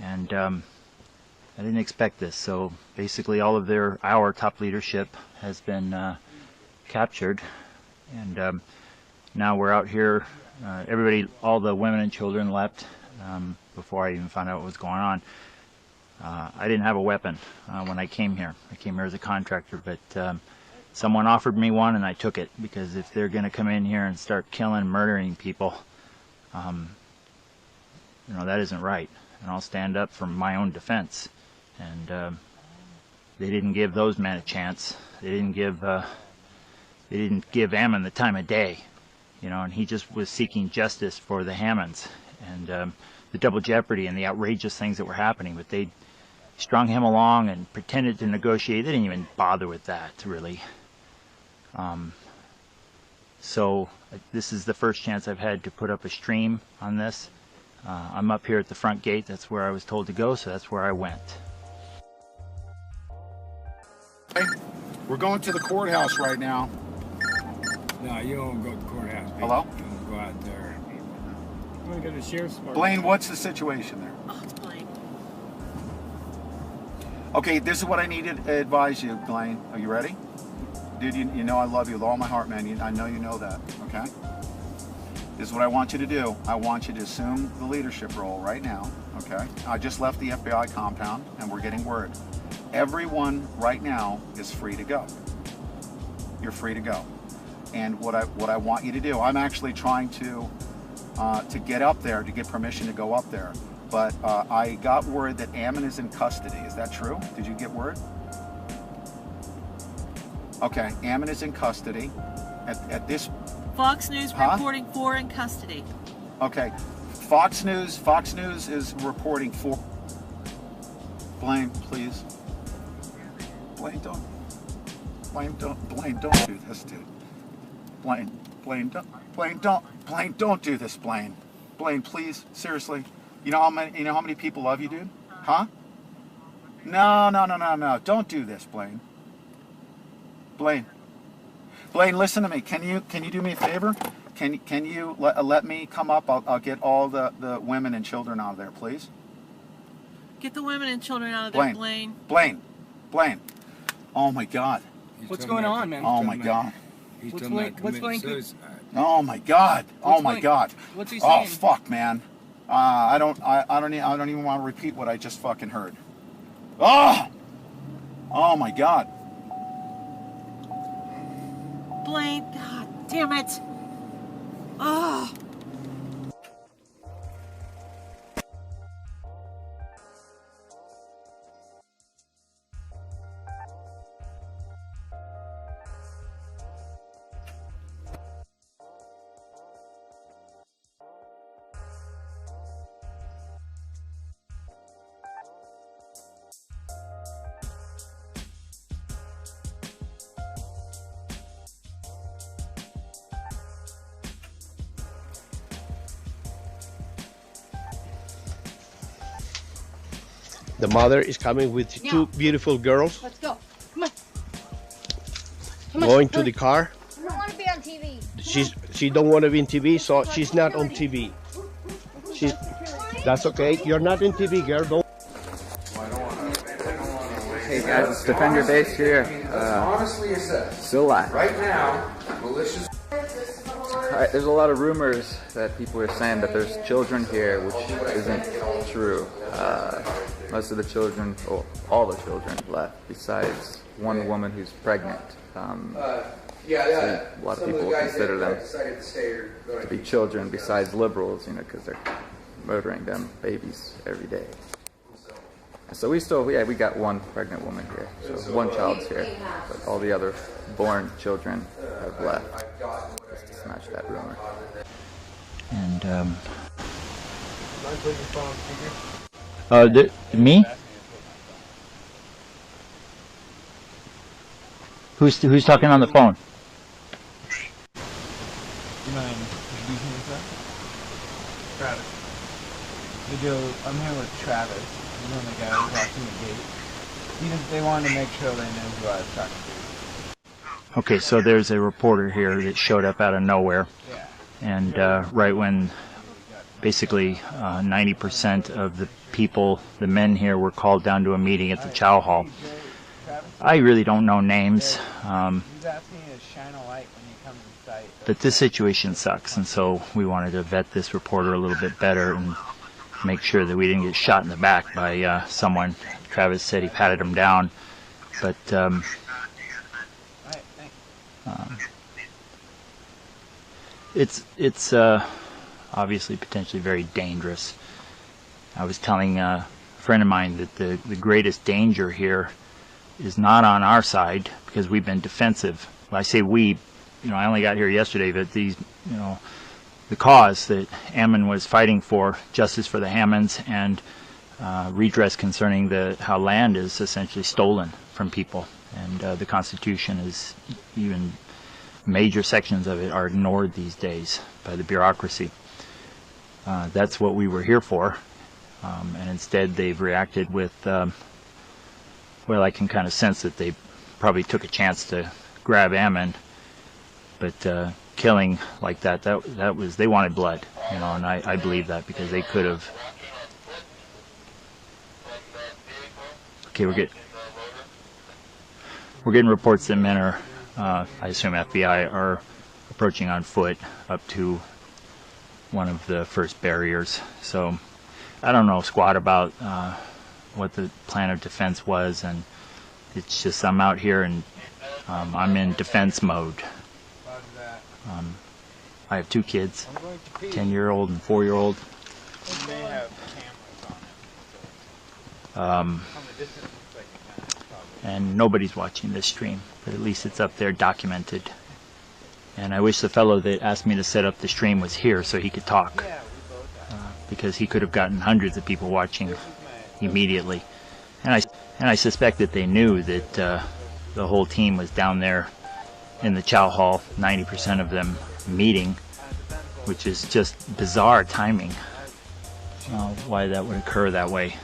and I didn't expect this. So basically all of our top leadership has been captured, and now we're out here. Everybody, all the women and children left before I even found out what was going on. I didn't have a weapon when I came here. I came here as a contractor, but someone offered me one, and I took it, because if they're going to come in here and start killing, murdering people, that isn't right. And I'll stand up for my own defense. And they didn't give those men a chance. They didn't give Ammon the time of day. And he just was seeking justice for the Hammonds. And the double jeopardy and the outrageous things that were happening, but they strung him along and pretended to negotiate. They didn't even bother with that, really. So this is the first chance I've had to put up a stream on this. I'm up here at the front gate. That's where I was told to go, so that's where I went. We're going to the courthouse right now. No, you don't go to the courthouse. Baby. Hello? You don't go out there. You want to go to the sheriff's department? Blaine, what's the situation there? Oh, it's Blaine. Okay, this is what I need to advise you, Blaine. Are you ready? Dude, you know I love you with all my heart, man. I know you know that, okay? This is what I want you to do. I want you to assume the leadership role right now, okay? I just left the FBI compound, and we're getting word. Everyone right now is free to go. You're free to go. And what I want you to do, I'm actually trying to get up there, to get permission to go up there. But I got word that Ammon is in custody. Is that true? Did you get word? Okay, Ammon is in custody. At this... Fox News reporting 4 in custody. Okay, Fox News is reporting 4. Blaine, please. Blaine, don't do this, dude. Blaine, don't do this, Blaine. Blaine, please, seriously. You know how many people love you, dude? Huh? No. Don't do this, Blaine. Blaine, listen to me. Can you do me a favor? Can you let me come up? I'll get all the women and children out of there, please. Get the women and children out of there, Blaine. Blaine. Oh my God. What's going on, man? Oh my God. What's Blaine? Oh my God. Oh my God. What's he saying? Oh fuck, man. I don't even want to repeat what I just fucking heard. Oh my God. Blaine, God damn it. Oh. The mother is coming with two beautiful girls. Let's go. Come on. Going to the car. I don't want to be on TV. She don't want to be on TV, so she's not on TV. That's okay. You're not on TV, girl. Don't. Hey guys, it's Defend Your Base here. Still live. Right now, malicious. Alright, there's a lot of rumors that people are saying that there's children here, which isn't true. Most of the children, or all the children left, besides one woman who's pregnant. So a lot of people consider them to be children besides liberals, because they're murdering them babies every day. So we got one pregnant woman here, so one child's here, but all the other born children have left, just to smash that rumor. And me? Who's talking on the phone? You mind introducing yourself? Travis. I'm here with Travis. He's one of the guys watching the gate. They wanted to make sure they knew who I was talking to. Okay, so there's a reporter here that showed up out of nowhere. And right when basically 90% of the people, the men here, were called down to a meeting at the Chow Hall. I really don't know names, but this situation sucks, and so we wanted to vet this reporter a little bit better and make sure that we didn't get shot in the back by someone. Travis said he patted him down, but it's obviously potentially very dangerous. I was telling a friend of mine that the greatest danger here is not on our side, because we've been defensive. When I say we, I only got here yesterday, but these, the cause that Ammon was fighting for, justice for the Hammonds, and redress concerning how land is essentially stolen from people, and the Constitution is, even major sections of it are ignored these days by the bureaucracy. That's what we were here for, and instead they've reacted with, well, I can kind of sense that they probably took a chance to grab Ammon, but killing like that was, they wanted blood, you know, and I believe that, because they could have. Okay, we're getting reports that men are, I assume FBI, are approaching on foot up to one of the first barriers. So I don't know squat about what the plan of defense was, and it's just I'm out here and I'm in defense mode. I have 2 kids, 10-year-old and 4-year-old. And nobody's watching this stream, but at least it's up there documented. And I wish the fellow that asked me to set up the stream was here so he could talk, because he could have gotten hundreds of people watching immediately. And I suspect that they knew that the whole team was down there in the chow hall, 90% of them meeting, which is just bizarre timing, why that would occur that way.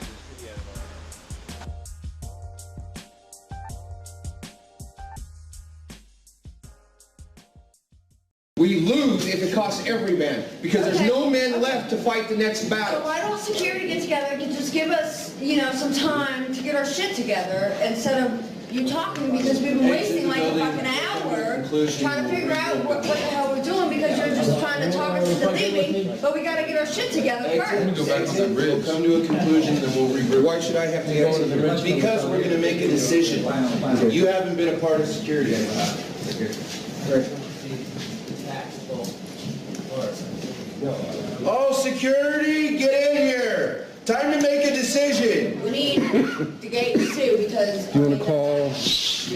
We lose if it costs every man, because there's no men left to fight the next battle. So why don't security get together to just give us, you know, some time to get our shit together instead of you talking, because we've been wasting like a fucking hour trying to figure out what the hell we're doing, because you're just trying to talk us into leaving, but we got to get our shit together first. Go back to the bridge. We'll come to a conclusion, then we'll regroup. Why should I have to go to the bridge? Because we're going to make a decision. You haven't been a part of security. Oh, security, get in here. Time to make a decision. We need the gate too, because... Do you want to call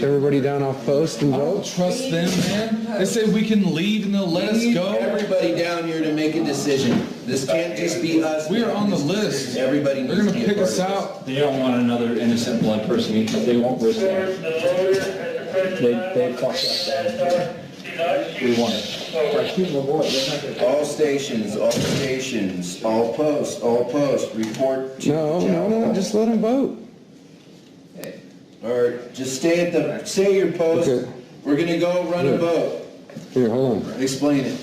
everybody down off post and vote? I don't trust them, man. They say we can leave and they'll let us go. Everybody down here to make a decision. This can't just be us. We are on the list. Everybody needs They're going to to pick us out. They don't want another innocent blood person either. They won't risk it. They fucked up that. We want it. All stations, all posts, report to No, just let them vote. Or just stay at your post. Okay. We're gonna go run a vote. Here, hold on. Explain it.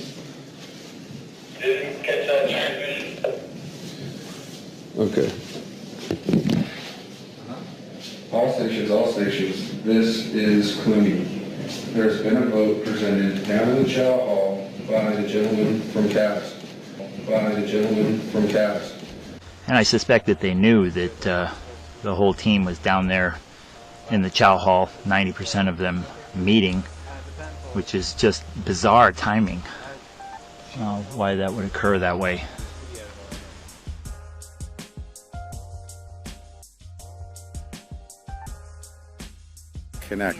Okay. All stations, this is Clooney. There's been a vote presented down in the chow hall by the gentleman from Cass. And I suspect that they knew that the whole team was down there in the chow hall, 90% of them meeting, which is just bizarre timing, why that would occur that way. Connect.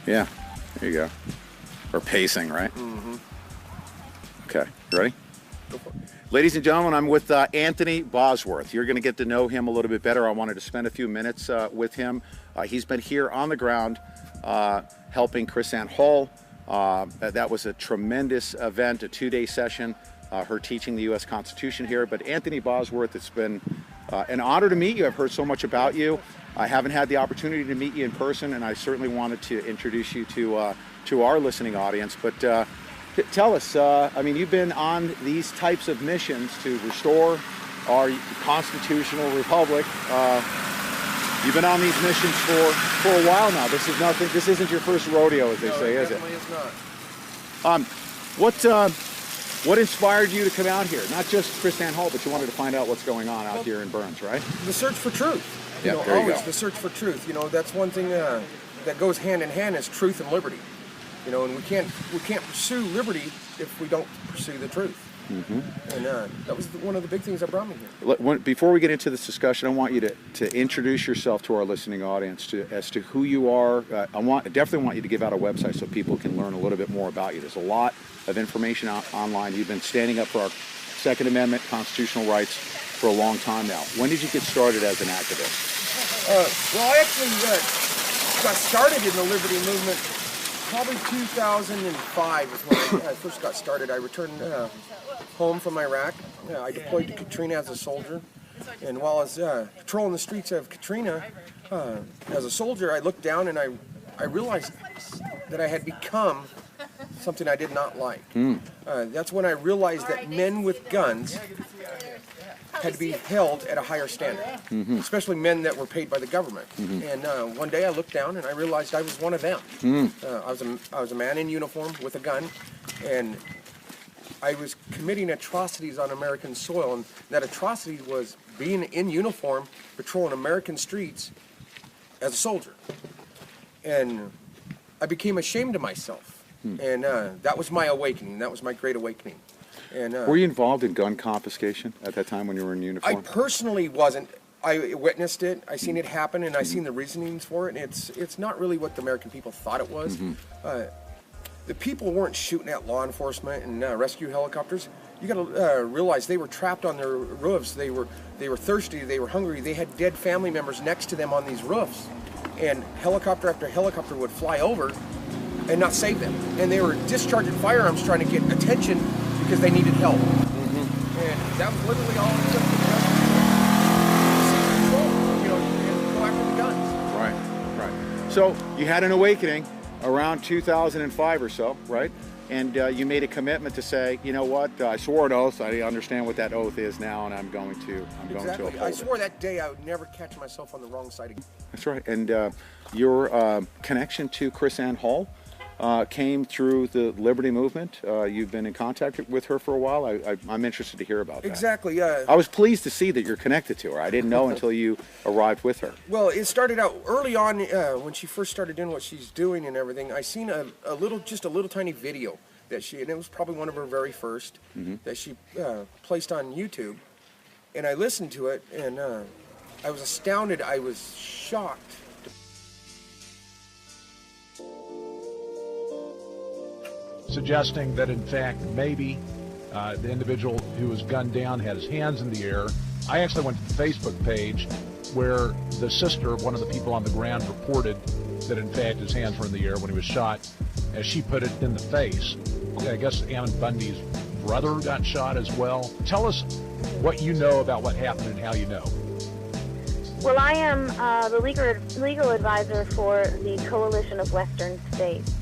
Yeah, there you go. Or pacing, right? Mm-hmm. Okay, you ready? Go for it. Ladies and gentlemen, I'm with Anthony Bosworth. You're going to get to know him a little bit better. I wanted to spend a few minutes with him. He's been here on the ground helping KrisAnne Hall. That was a tremendous event, a 2-day session, her teaching the U.S. Constitution here. But Anthony Bosworth, it's been an honor to meet you. I've heard so much about you. I haven't had the opportunity to meet you in person, and I certainly wanted to introduce you to our listening audience. But tell us, I mean, you've been on these types of missions to restore our constitutional republic. You've been on these missions for a while now. This is nothing. This isn't your first rodeo, as they say, is it? No, it's not. What inspired you to come out here? Not just KrisAnne Hall, but you wanted to find out what's going on out here in Burns, right? The search for truth. Yeah, there you go. The search for truth. You know, that's one thing that goes hand in hand is truth and liberty. You know, and we can't pursue liberty if we don't pursue the truth. And that was one of the big things that brought me here. Before we get into this discussion, I want you to introduce yourself to our listening audience as to who you are. I definitely want you to give out a website so people can learn a little bit more about you. There's a lot of information online. You've been standing up for our Second Amendment constitutional rights for a long time now. When did you get started as an activist? Well, I actually got started in the Liberty movement probably 2005 is when I first got started. I returned home from Iraq. I deployed to Katrina as a soldier. And while I was patrolling the streets of Katrina as a soldier, I looked down and I realized that I had become something I did not like. That's when I realized that men with guns had to be held at a higher standard, especially men that were paid by the government. And one day I looked down and I realized I was one of them. I was a man in uniform with a gun, and I was committing atrocities on American soil, and that atrocity was being in uniform, patrolling American streets as a soldier. And I became ashamed of myself, and that was my awakening. That was my great awakening. And, were you involved in gun confiscation at that time when you were in uniform? I personally wasn't. I witnessed it. I seen it happen, and I seen the reasonings for it. And it's not really what the American people thought it was. The people weren't shooting at law enforcement and rescue helicopters. You got to realize they were trapped on their roofs. They were thirsty. They were hungry. They had dead family members next to them on these roofs, and helicopter after helicopter would fly over and not save them. And they were discharging firearms trying to get attention because they needed help. And that was literally all it took to control, and go after the guns. Right. So you had an awakening around 2005 or so, right? And you made a commitment to say, you know what, I swore an oath. I understand what that oath is now, and I'm going to uphold it. I swore that day I would never catch myself on the wrong side again. That's right. And your connection to Chris Ann Hall came through the Liberty Movement. You've been in contact with her for a while. I'm interested to hear about that. Exactly. I was pleased to see that you're connected to her. I didn't know until you arrived with her. Well, it started out early on when she first started doing what she's doing and everything. I seen just a little tiny video that and it was probably one of her very first that she placed on YouTube, and I listened to it, and I was astounded. I was shocked. Suggesting that in fact maybe the individual who was gunned down had his hands in the air. I actually went to the Facebook page where the sister of one of the people on the ground reported that in fact his hands were in the air when he was shot, as she put it, in the face. I guess Ammon Bundy's brother got shot as well. Tell us what you know about what happened and how you know. Well, I am the legal advisor for the Coalition of Western States.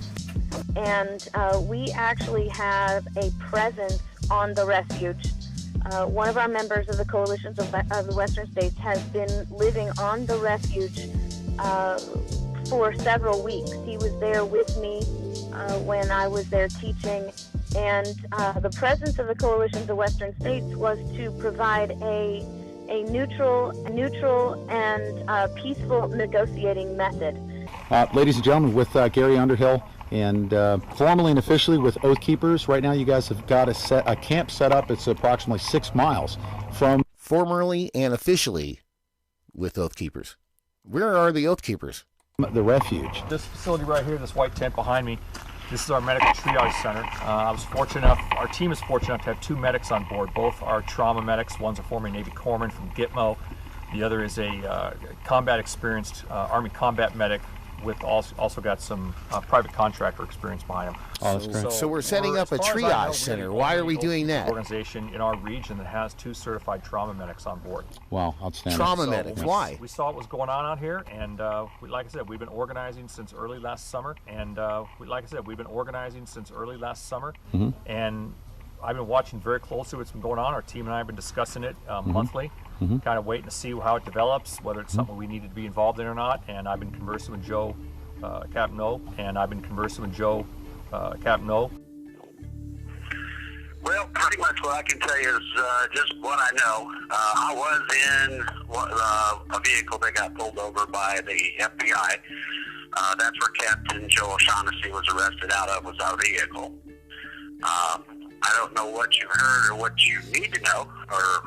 And we actually have a presence on the Refuge. One of our members of the Coalitions of the Western States has been living on the Refuge for several weeks. He was there with me when I was there teaching, and the presence of the Coalitions of Western States was to provide a neutral and peaceful negotiating method. Ladies and gentlemen, with Gary Underhill, and formally and officially with Oath Keepers, right now you guys have got a camp set up. It's approximately 6 miles from... Formally and officially with Oath Keepers. Where are the Oath Keepers? The Refuge. This facility right here, this white tent behind me, this is our medical triage center. I was fortunate enough, our team is fortunate enough to have 2 medics on board. Both are trauma medics. One's a former Navy corpsman from Gitmo. The other is a combat experienced Army combat medic with also got some private contractor experience behind him. Oh, that's great. So we're setting up a triage center. Why are we doing that? Organization in our region that has 2 certified trauma medics on board. Wow, outstanding. Trauma medics, why? We saw what was going on out here, and like I said, we've been organizing since early last summer, and and I've been watching very closely what's been going on. Our team and I have been discussing it monthly. Kind of waiting to see how it develops, whether it's something we needed to be involved in or not. And I've been conversing with Joe Capno, Well, pretty much what I can tell you is just what I know. I was in a vehicle that got pulled over by the FBI. That's where Captain Joe O'Shaughnessy was arrested out of, was our vehicle. I don't know what you heard or what you need to know.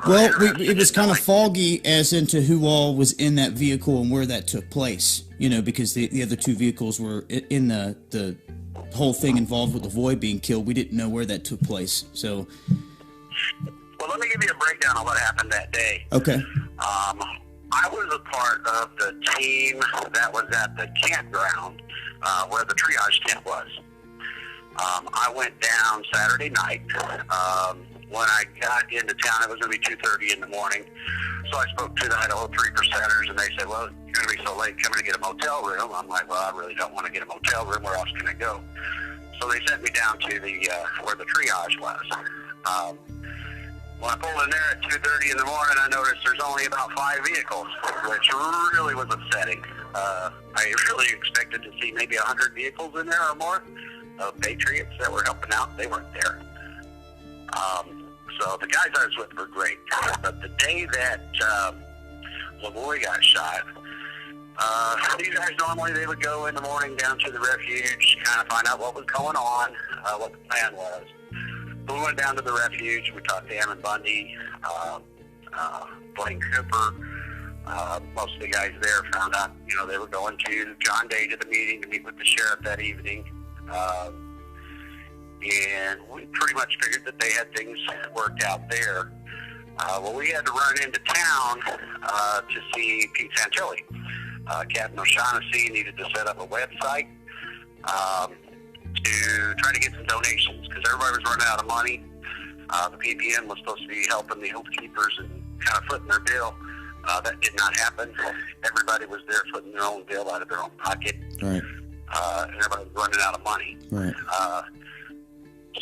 Well, it was kind of foggy as into who all was in that vehicle and where that took place. You know, because the other two vehicles were in the whole thing involved with the Void being killed. We didn't know where that took place. So. Well, let me give you a breakdown of what happened that day. Okay. I was a part of the team that was at the campground where the triage tent was. I went down Saturday night. When I got into town, it was going to be 2:30 in the morning. So I spoke to the Idaho 3%ers, and they said, well, you're going to be so late coming to get a motel room. I'm like, well, I really don't want to get a motel room. Where else can I go? So they sent me down to the where the triage was. When I pulled in there at 2:30 in the morning, I noticed there's only about 5 vehicles, which really was upsetting. I really expected to see maybe 100 vehicles in there or more of patriots that were helping out. They weren't there. So the guys I was with were great. But the day that LaVoy got shot, these guys normally they would go in the morning down to the refuge, kind of find out what was going on, what the plan was. So we went down to the refuge. We talked to Bundy, Blaine Cooper. Most of the guys there found out, you know, they were going to John Day to the meeting to meet with the sheriff that evening. And we pretty much figured that they had things worked out there. Well, we had to run into town to see Pete Santilli. Captain O'Shaughnessy needed to set up a website to try to get some donations because everybody was running out of money. The PPN was supposed to be helping the Oath Keepers and kind of footing their bill. That did not happen. Everybody was there footing their own bill out of their own pocket. Right. And everybody was running out of money. Right.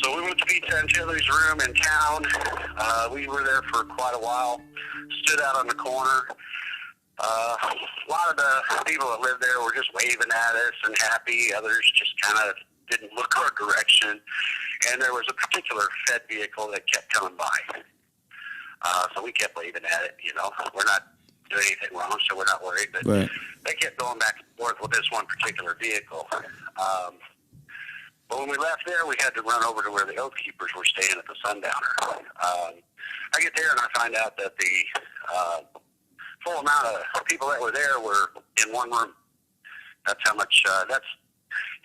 So we went to Pete Santilli's room in town. We were there for quite a while. Stood out on the corner. A lot of the people that lived there were just waving at us and happy. Others just kind of didn't look our direction. And there was a particular Fed vehicle that kept coming by. So we kept waving at it, you know. We're not doing anything wrong, so we're not worried. But they kept going back and forth with this one particular vehicle. But when we left there, we had to run over to where the Oath Keepers were staying at the Sundowner. I get there and I find out that the full amount of people that were there were in one room. That's how much,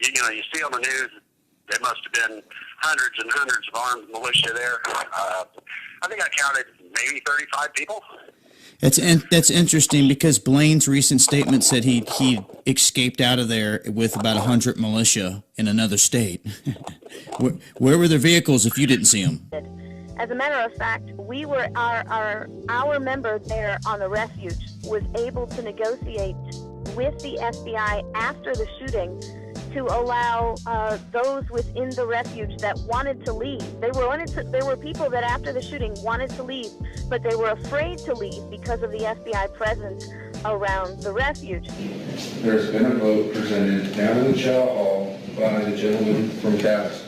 you know, you see on the news, there must have been hundreds and hundreds of armed militia there. I think I counted maybe 35 people. That's interesting because Blaine's recent statement said he escaped out of there with about 100 militia in another state. Where were their vehicles if you didn't see them? As a matter of fact, we were our member there on the Refuge was able to negotiate with the FBI after the shooting to allow those within the refuge that wanted to leave. There were people that after the shooting wanted to leave, but they were afraid to leave because of the FBI presence around the refuge. There's been a vote presented down in the Chow Hall by the gentleman from Cass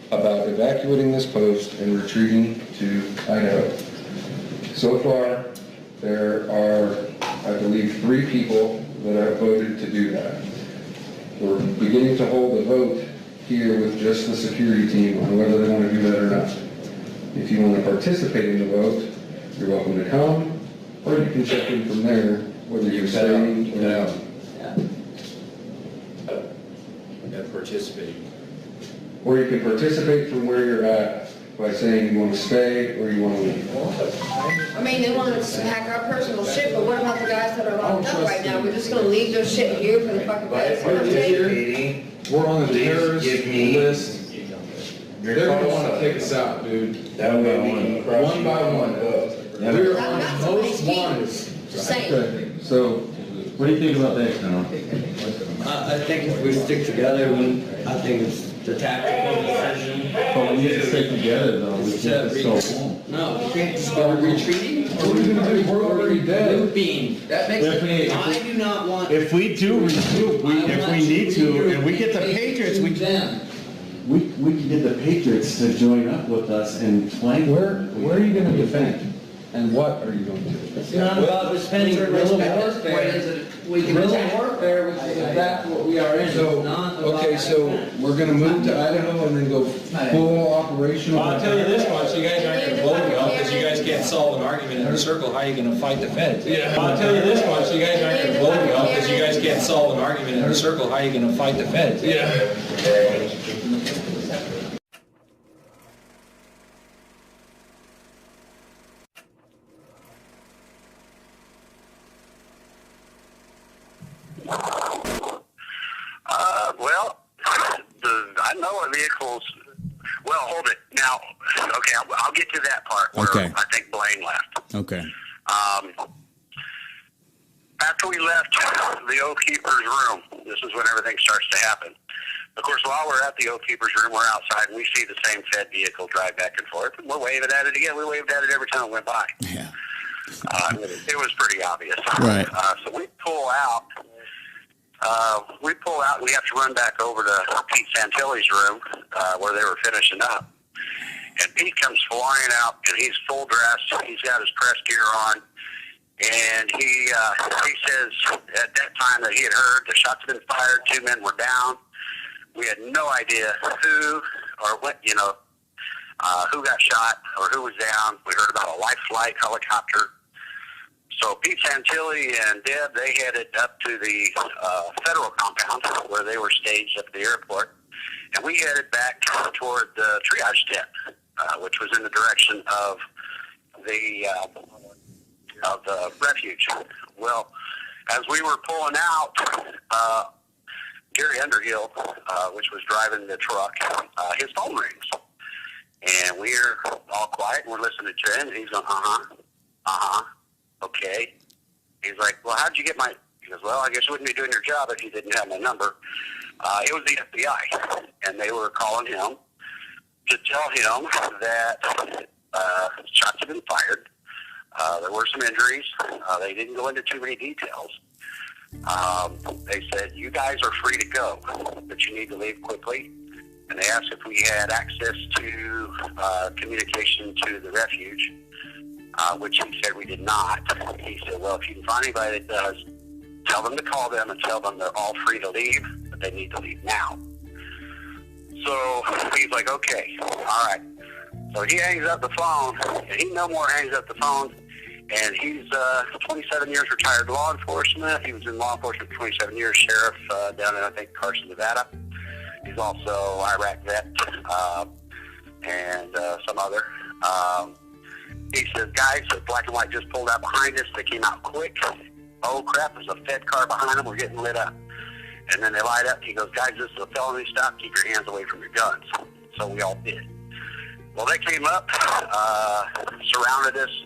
about evacuating this post and retreating to Idaho. So far, there are, I believe, 3 people that have voted to do that. We're beginning to hold a vote here with just the security team on whether they want to do that or not. If you want to participate in the vote, you're welcome to come, or you can check in from there, whether you're staying or not. Yeah, participate. Or you can participate from where you're at by saying you want to stay or you want to leave. I mean, they want us to pack our personal shit, but what about the guys that are locked up right now? We're just gonna leave their shit here for the fucking guys to take? We're on the terrorist list. They're gonna want to kick us out, dude. One by one. We're on most wanted. Okay, so what do you think about that, Colonel? I think if we stick together, I think it's the tactical decision. But we need to stick together, though. We can't just go home. No, we can't just go retreating. What are we going to do? We're already dead. Looping. That makes it. I do not want. If we do regroup, if we need to, and we get the Patriots, we can get the Patriots to join up with us and flank. Where are you going to defend? And what are you going to do? Well, it depends on We can guerrilla warfare, which is exactly what we are in. So, okay, so we're gonna move to Idaho and then go full operational? Well, I'll tell you this much, you guys aren't gonna vote well, because you guys can't solve an argument in a circle, how are you gonna fight the feds? Yeah. Well, I'll tell you this much, you guys aren't gonna vote well, because you guys can't solve an argument in a circle, how are you gonna fight the feds? Yeah. Well, I know what vehicles. Well, hold it now. Okay, I'll get to that part where I think Blaine left. Okay. After we left the Oath Keeper's room, this is when everything starts to happen. Of course, while we're at the Oath Keeper's room, we're outside, and we see the same Fed vehicle drive back and forth, and we're waving at it again. We waved at it every time it went by. Yeah. It was pretty obvious. Right. So we pull out. We have to run back over to Pete Santilli's room where they were finishing up. And Pete comes flying out, and he's full dressed. He's got his press gear on. And he says at that time that he had heard the shots had been fired, 2 men were down. We had no idea who or what, who got shot or who was down. We heard about a life flight helicopter. So Pete Santilli and Deb, they headed up to the federal compound where they were staged at the airport. And we headed back toward the triage tent, which was in the direction of the Refuge. Well, as we were pulling out, Gary Underhill, which was driving the truck, his phone rings. And we're all quiet, and we're listening to him, and he's going, okay. He's like, well, how'd you get my... He goes, well, I guess you wouldn't be doing your job if you didn't have my number. It was the FBI, and they were calling him to tell him that shots had been fired. There were some injuries. They didn't go into too many details. They said, you guys are free to go, but you need to leave quickly. And they asked if we had access to communication to the Refuge, which he said we did not. He said, well, if you can find anybody that does, tell them to call them and tell them they're all free to leave, but they need to leave now. So he's like, okay, all right. So he hangs up the phone, and he no more hangs up the phone, and he's 27 years retired law enforcement. He was in law enforcement for 27 years, sheriff down in, I think, Carson, Nevada. He's also Iraq vet and some other. He says, guys, the black and white just pulled out behind us. They came out quick. Oh, crap, there's a Fed car behind them. We're getting lit up. And then they light up. He goes, guys, this is a felony stop. Keep your hands away from your guns. So we all did. Well, they came up, surrounded us.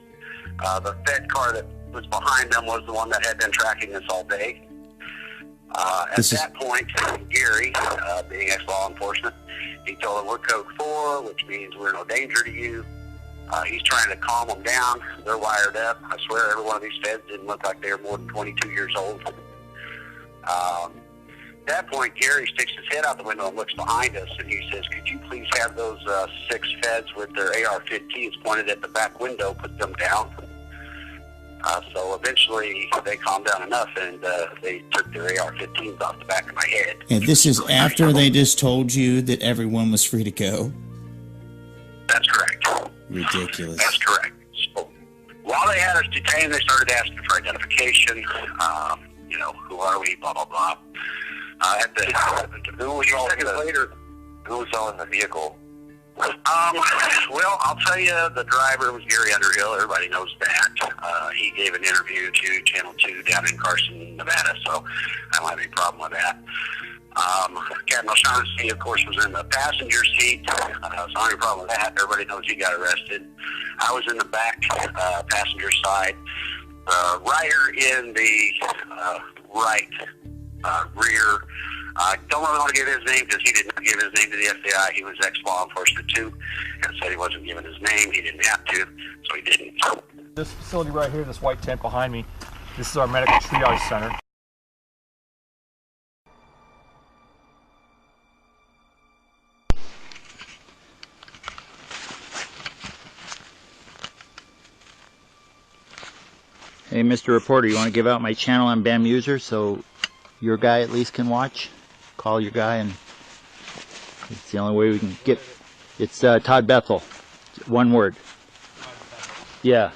The Fed car that was behind them was the one that had been tracking us all day. At that point, Gary, being ex-law enforcement, he told them we're code 4, which means we're no danger to you. He's trying to calm them down. They're wired up. I swear every one of these feds didn't look like they were more than 22 years old. At that point, Gary sticks his head out the window and looks behind us, and he says, could you please have those 6 feds with their AR-15s pointed at the back window, put them down? So eventually they calmed down enough, and they took their AR-15s off the back of my head. And this is after they just told you that everyone was free to go? That's correct. Ridiculous. That's correct. So while they had us detained, they started asking for identification. Who are we, blah, blah, blah. Who was all later? Who was all in the vehicle? Well, I'll tell you, the driver was Gary Underhill. Everybody knows that. He gave an interview to Channel 2 down in Carson, Nevada, so I don't have any problem with that. Captain O'Shaughnessy, of course, was in the passenger seat, so I don't have any problem with that. Everybody knows he got arrested. I was in the back passenger side. Ryder in the right rear. I don't really want to give his name because he didn't give his name to the FBI. He was ex-law enforcement too, and said he wasn't giving his name. He didn't have to, so he didn't. This facility right here, this white tent behind me, this is our medical triage center. Hey, Mr. Reporter, you want to give out my channel on BAM user so your guy at least can watch? Call your guy, and it's the only way we can get. It's Todd Bethel. One word. Yeah.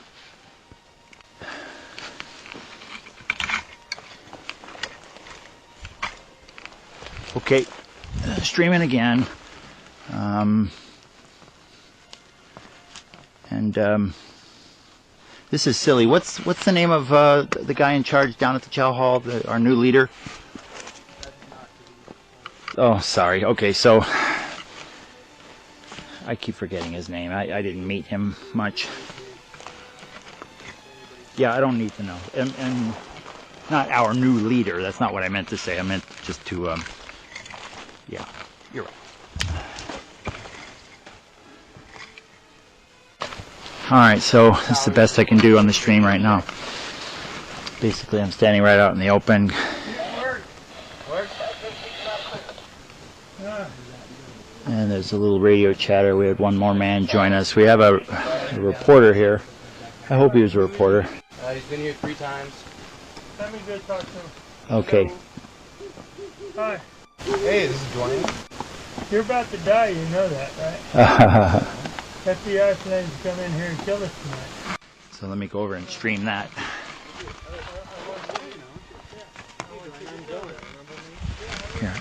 Okay, streaming again. This is silly. What's the name of the guy in charge down at the chow hall? Our new leader. Oh, sorry. Okay, so I keep forgetting his name. I didn't meet him much. Yeah, I don't need to know. And not our new leader. That's not what I meant to say. I meant just to, yeah, you're right. Alright, so this is the best I can do on the stream right now. Basically, I'm standing right out in the open. And there's a little radio chatter. We had one more man join us. We have a reporter here. I hope he was a reporter. He's been here 3 times. Let me go talk to him. Okay. Hi. Hey, this is Dwayne. You're about to die, you know that, right? FBI plans to come in here and kill us tonight. So let me go over and stream that. Here.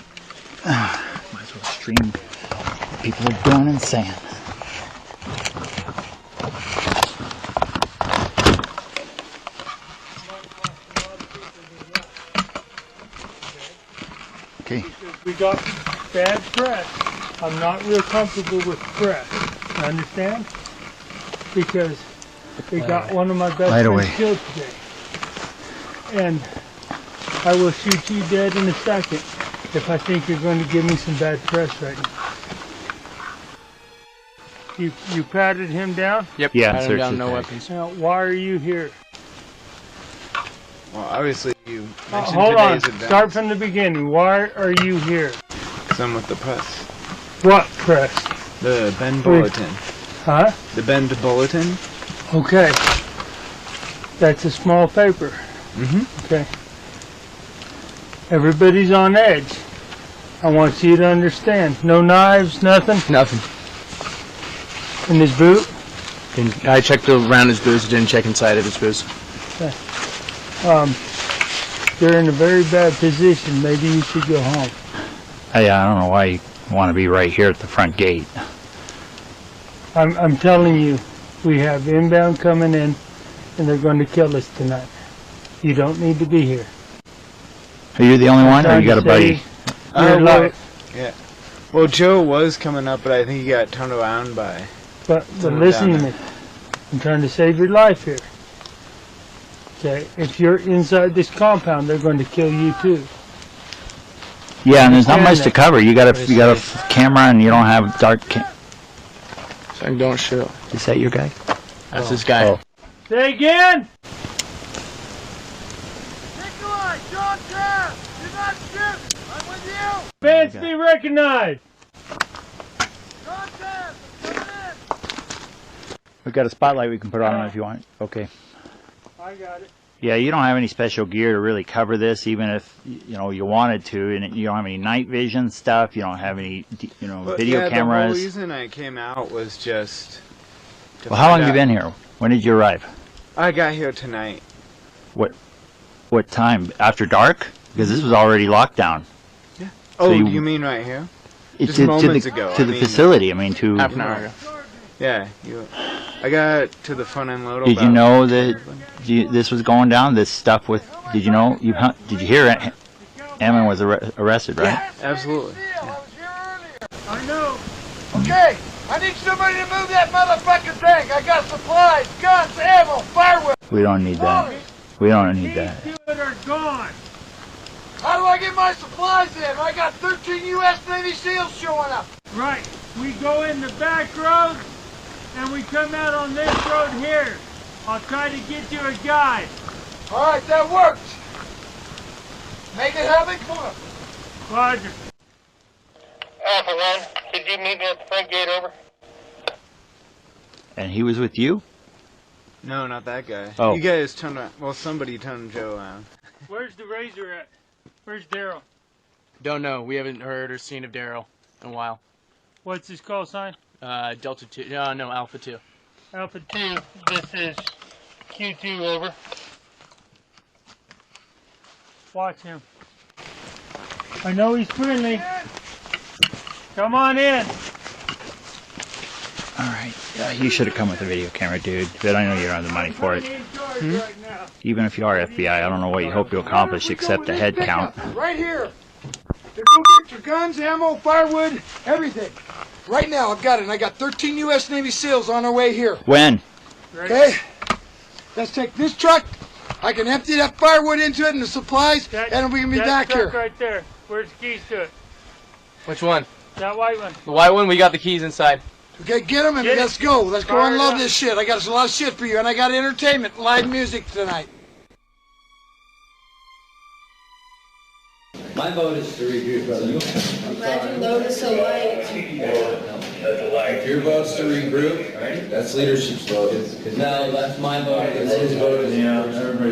Might as well stream what people are doing and saying. Okay. We got bad press. I'm not real comfortable with press. You understand? Because we got one of my best friends killed today. And I will shoot you dead in a second if I think you're going to give me some bad press right now. You patted him down? Yep. Yeah, patted him down, no weapons. Now, why are you here? Well, obviously you mentioned hold on. today's event. Start from the beginning. Why are you here? Because I'm with the press. What press? The Bend Bulletin. Huh? The Bend Bulletin. Okay. That's a small paper. Mm-hmm. Okay. Everybody's on edge. I want you to understand. No knives, nothing? Nothing. In his boot? I checked around his boots, didn't check inside of his boots. Okay. You're in a very bad position. Maybe you should go home. Hey, I don't know why you want to be right here at the front gate. I'm telling you, we have inbound coming in, and they're going to kill us tonight. You don't need to be here. Are you the only one, or you got a buddy? Well, yeah. Well, Joe was coming up, but I think he got turned around by... But listen to me. I'm trying to save your life here. Okay, if you're inside this compound, they're going to kill you too. Yeah, and there's not much to cover. You got a camera, and you don't have dark. So don't shoot. Is that your guy? That's this guy. Oh. Say again. Nikolai, John Trav, do not shoot. I'm with you. Fans be recognized. John Trav, coming in. We've got a spotlight we can put on if you want. Okay. I got it. Yeah, you don't have any special gear to really cover this, even if you wanted to, and you don't have any night vision stuff. You don't have any, video cameras. The whole reason I came out was just. Well, how long have you been here? When did you arrive? I got here tonight. What time? After dark? Because this was already locked down. Yeah. So Oh, you mean right here? Just moments ago. To the facility. I mean, to half an hour ago. Yeah, I got to the front end load. Did you know that this was going down? This stuff with? Did you know? Did you hear it? Ammon was arrested, right? Yeah, absolutely. Yeah. I know. Okay, I need somebody to move that motherfucking tank. I got supplies, guns, ammo, firewood. We don't need that. We don't need that. These two are gone. How do I get my supplies in? I got 13 U.S. Navy SEALs showing up. Right. We go in the back road, and we come out on this road here. I'll try to get you a guide. All right, that works. Make it happen. Come on. Roger. Alpha 1, could you meet me at the front gate, over? And he was with you? No, not that guy. Oh. You guys toned around. Well, somebody toned Joe out. Where's the Razor at? Where's Daryl? Don't know. We haven't heard or seen of Daryl in a while. What's his call sign? Delta 2. No, Alpha 2. Alpha 2. This is Q2 over. Watch him. I know he's friendly. Come on in. Alright. You should have come with a video camera, dude. But I know you don't have the money for it. Even if you are FBI, I don't know what you hope to accomplish except a head count. Right here. Go get your guns, ammo, firewood, everything. Right now, I've got it. And I got 13 U.S. Navy SEALs on our way here. When? Okay? Let's take this truck. I can empty that firewood into it and the supplies, and we can be back here. Right there. Where's the keys to it? Which one? That white one. The white one, we got the keys inside. Okay, get them and let's go. Let's go unload this shit. I got a lot of shit for you, and I got entertainment, live music tonight. My vote is to regroup, brother. I'm glad you loaded so light. If your vote's to regroup, that's leadership's vote. No, that's my vote. That's his vote.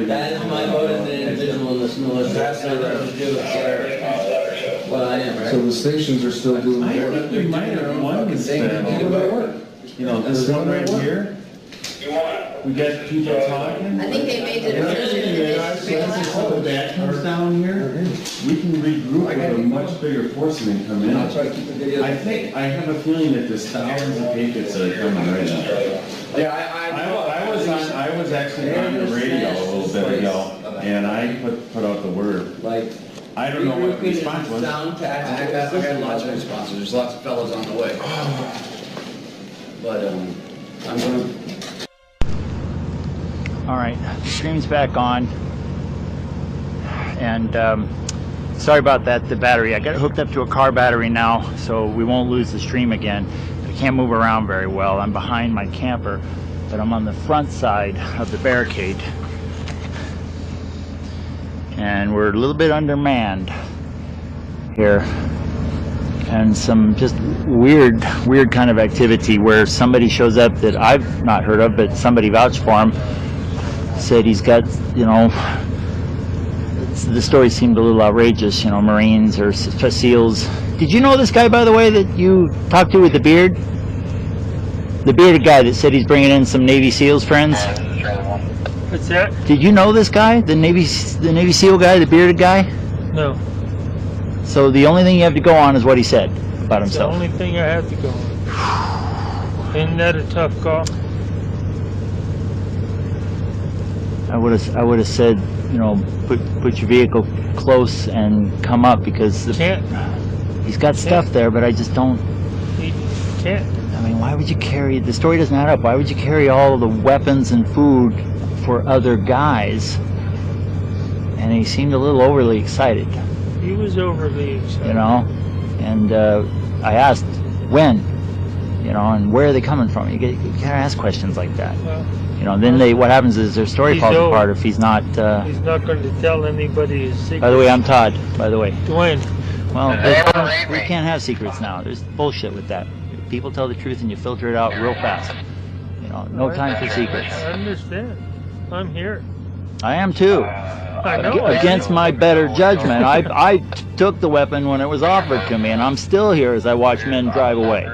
That is my vote as an individual in this militia. That's nothing to do with what I am, right? So the stations are still doing I work. think we might have won this battle. You know, this one right here, we got people talking. I think they made the decision. As the back comes down here, we can regroup with a much bigger force and then come in. I'll try to keep the video. I have a feeling that there's thousands of patriots that are coming right now. Yeah, I was actually on the radio a little bit ago, and I put out the word. Like, I don't know what the response was. Sound I got lots of responses. There's lots of fellows on the way. But I'm going to. Alright, stream's back on. And sorry about that, the battery. I got it hooked up to a car battery now, so we won't lose the stream again. I can't move around very well. I'm behind my camper, but I'm on the front side of the barricade. And we're a little bit undermanned here. And some just weird kind of activity where somebody shows up that I've not heard of, but somebody vouched for him. Said he's got, you know, the story seemed a little outrageous, you know, Marines or SEALs. Did you know this guy, by the way, that you talked to with the beard? The bearded guy that said he's bringing in some Navy SEALs friends? What's that? Did you know this guy, the Navy SEAL guy, the bearded guy? No. So the only thing you have to go on is what he said about himself. The only thing I have to go on. Isn't that a tough call? I would have said, you know, put your vehicle close and come up, because he's got stuff there, but I just don't. He can't. I mean, why would you carry? The story doesn't add up. Why would you carry all of the weapons and food for other guys? And he seemed a little overly excited. He was overly excited. You know, and I asked when, you know, and where are they coming from? You can't ask questions like that. Well, you know, then what happens is their story falls apart if he's not. He's not going to tell anybody his secrets. By the way, I'm Todd. By the way. Dwayne. Well, we can't have secrets now. There's bullshit with that. People tell the truth and you filter it out real fast. You know, no time for secrets. I understand. I'm here. I am too. I know. Against my better judgment, I took the weapon when it was offered to me, and I'm still here as I watch men drive away.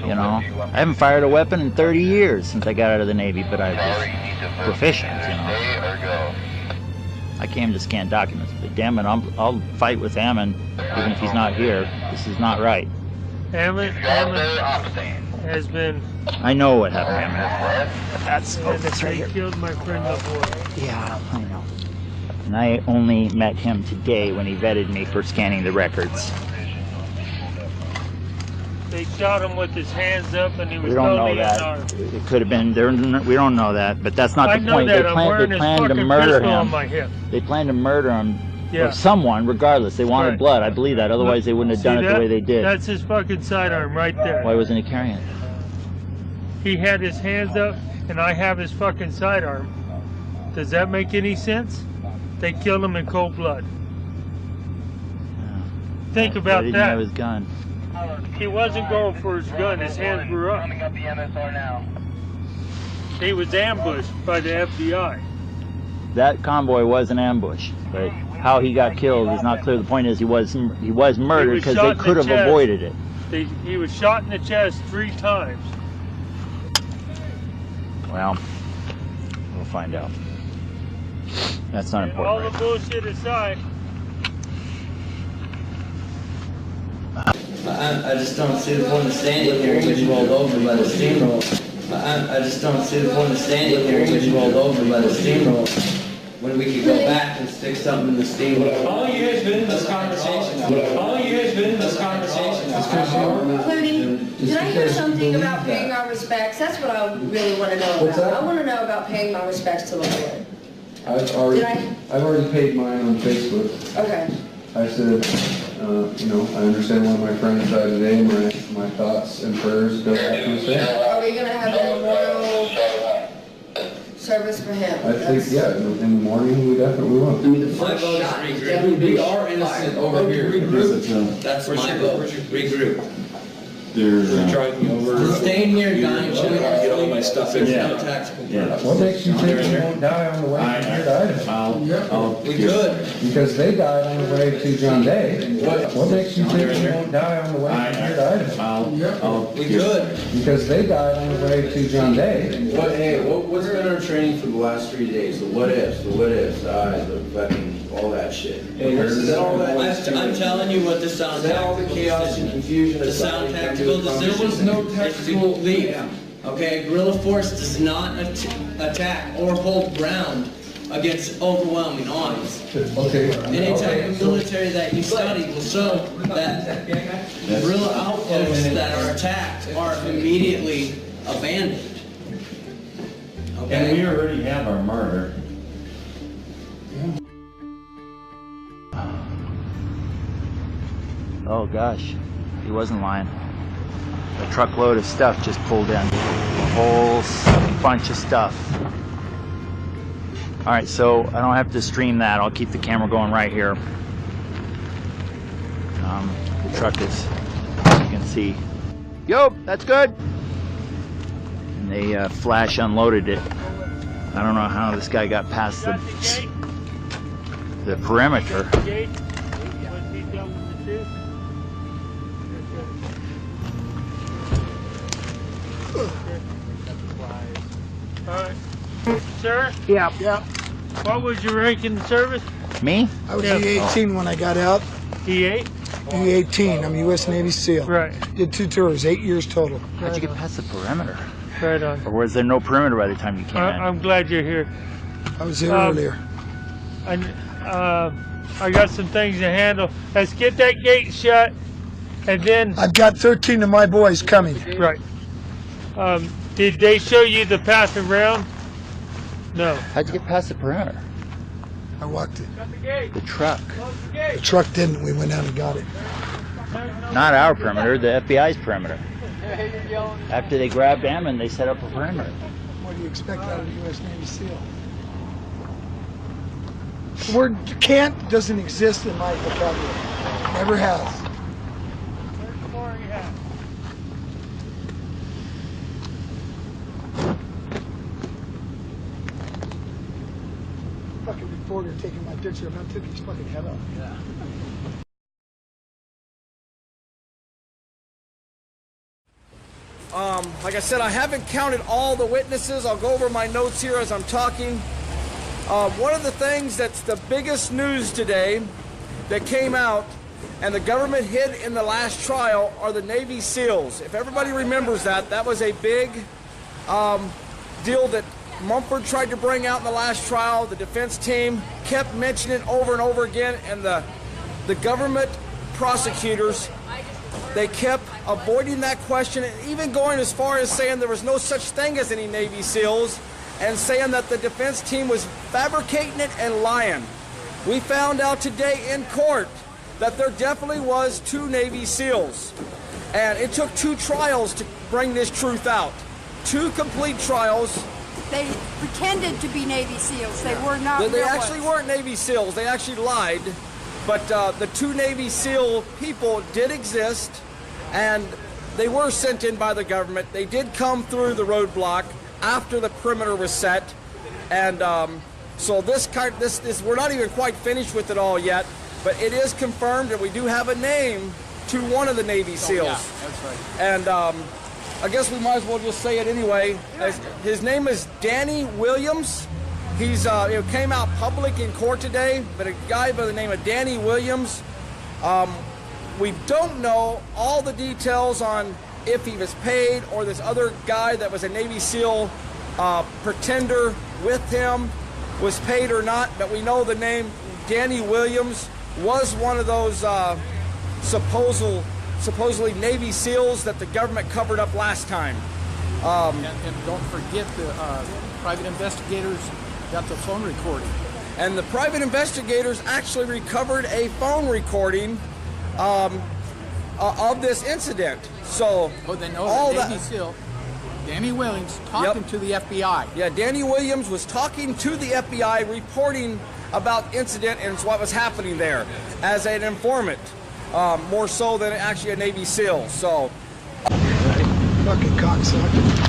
You know, I haven't fired a weapon in 30 years since I got out of the Navy, but I was proficient. You know, I came to scan documents, but damn it, I'll fight with Ammon even if he's not here. This is not right. Ammon has been. I know what happened to Ammon. That's right here. They killed my friend before. Yeah, I know. And I only met him today when he vetted me for scanning the records. They shot him with his hands up, and he was We don't know totally that. unarmed. It could have been. We don't know that, but that's not I the know point. that. They I'm planned wearing his to fucking murder pistol on him. my hip. They planned to murder him. Yeah. Or someone, regardless. They wanted Right. blood. I believe that. Otherwise, they wouldn't have done See it the way they did. That's his fucking sidearm right there. Why wasn't he carrying it? He had his hands up, and I have his fucking sidearm. Does that make any sense? They killed him in cold blood. Think I about didn't that. have his gun. He wasn't going for his gun. His hands were up. He was ambushed by the FBI. That convoy was an ambush, but how he got killed is not clear. The point is he was murdered because they could have avoided it. He was shot in the chest 3 times. Well, we'll find out. That's not important. All the bullshit aside. I just don't see the point of standing here and getting rolled over by the steamroller. I just don't see the point of standing here and getting rolled over by the steamroller. When we could go back and stick something in the steamroller. How long you guys been in this conversation now? How long you guys been in this conversation now? Clooney, did I hear something about paying our respects? That's what I really want to know about. I want to know about paying my respects to the Lord. I've already paid mine on Facebook. Okay. I said, you know, I understand why my friends died today. My thoughts and prayers go out to his family. Are we going to have a memorial service for him? I think, yeah, in the morning we definitely will. I mean, the first shot is definitely We are innocent over here. That's my vote. Regroup. Driving me over. Staying here, dying, get all my stuff in. No tactical purpose. What makes you think you won't die on the way from here to Idaho? We could. Because they died on the way to John Day. What makes you think you won't die on the way from here to Idaho? We could. Because they died on the way to John Day. What's been our training for the last 3 days? The what ifs, the fucking, all that shit. I'm telling you what this sounds like. All the chaos and confusion. The sound tactical decision. There was no tactical leave. Okay, guerrilla force does not attack or hold ground against overwhelming odds. Okay. Any type of military that you study will show that guerrilla outposts that are attacked are immediately abandoned. Okay? And we already have our martyr. Oh gosh, he wasn't lying. A truckload of stuff just pulled in. A whole bunch of stuff. Alright, so I don't have to stream that. I'll keep the camera going right here. The truck is, as you can see. Yo, that's good! And they flash unloaded it. I don't know how this guy got past the perimeter. Jade, was he done with the suit? Alright. Sir? Yeah. What was your rank in the service? Me? I was E-18 when I got out. E8? E-18. I'm U.S. Navy SEAL. Right. Did 2 tours, 8 years total. How'd you get past the perimeter? Right on. Or was there no perimeter by the time you came in? I'm glad you're here. I was here earlier. I got some things to handle. Let's get that gate shut, and then... I've got 13 of my boys coming. Right. Did they show you the path around? No. How'd you get past the perimeter? I walked it. The truck. The truck didn't. We went out and got it. Not our perimeter, the FBI's perimeter. After they grabbed Ammon, they set up a perimeter. What do you expect out of a U.S. Navy SEAL? The word can't doesn't exist in my vocabulary. Never has. Fucking reporter taking my picture. I'm not taking his fucking head off. Yeah. Like I said, I haven't counted all the witnesses. I'll go over my notes here as I'm talking. One of the things that's the biggest news today that came out and the government hid in the last trial are the Navy SEALs. If everybody remembers that, that was a big deal that Mumford tried to bring out in the last trial. The defense team kept mentioning it over and over again, and the government prosecutors, they kept avoiding that question, and even going as far as saying there was no such thing as any Navy SEAls, and saying that the defense team was fabricating it and lying. We found out today in court that there definitely was 2 Navy SEAls, and it took 2 trials to bring this truth out. 2 complete trials. They pretended to be Navy SEAls. They were not. They actually weren't Navy SEAls. They actually lied. But the 2 Navy SEAL people did exist, and they were sent in by the government. They did come through the roadblock. after the perimeter was set, and so this we're not even quite finished with it all yet, but it is confirmed that we do have a name to one of the Navy SEALs. Yeah, that's right. And I guess we might as well just say it anyway. His name is Danny Williams. He's it came out public in court today, but a guy by the name of Danny Williams. We don't know all the details on if he was paid or this other guy that was a Navy SEAL pretender with him was paid or not, but we know the name Danny Williams was one of those supposedly Navy SEALs that the government covered up last time. And don't forget the private investigators got the phone recording. And the private investigators actually recovered a phone recording of this incident. So they know all that Navy SEAL, Danny Williams, talking to the FBI. Yeah, Danny Williams was talking to the FBI, reporting about incident and what was happening there as an informant, more so than actually a Navy SEAL. So, fucking cocksucker.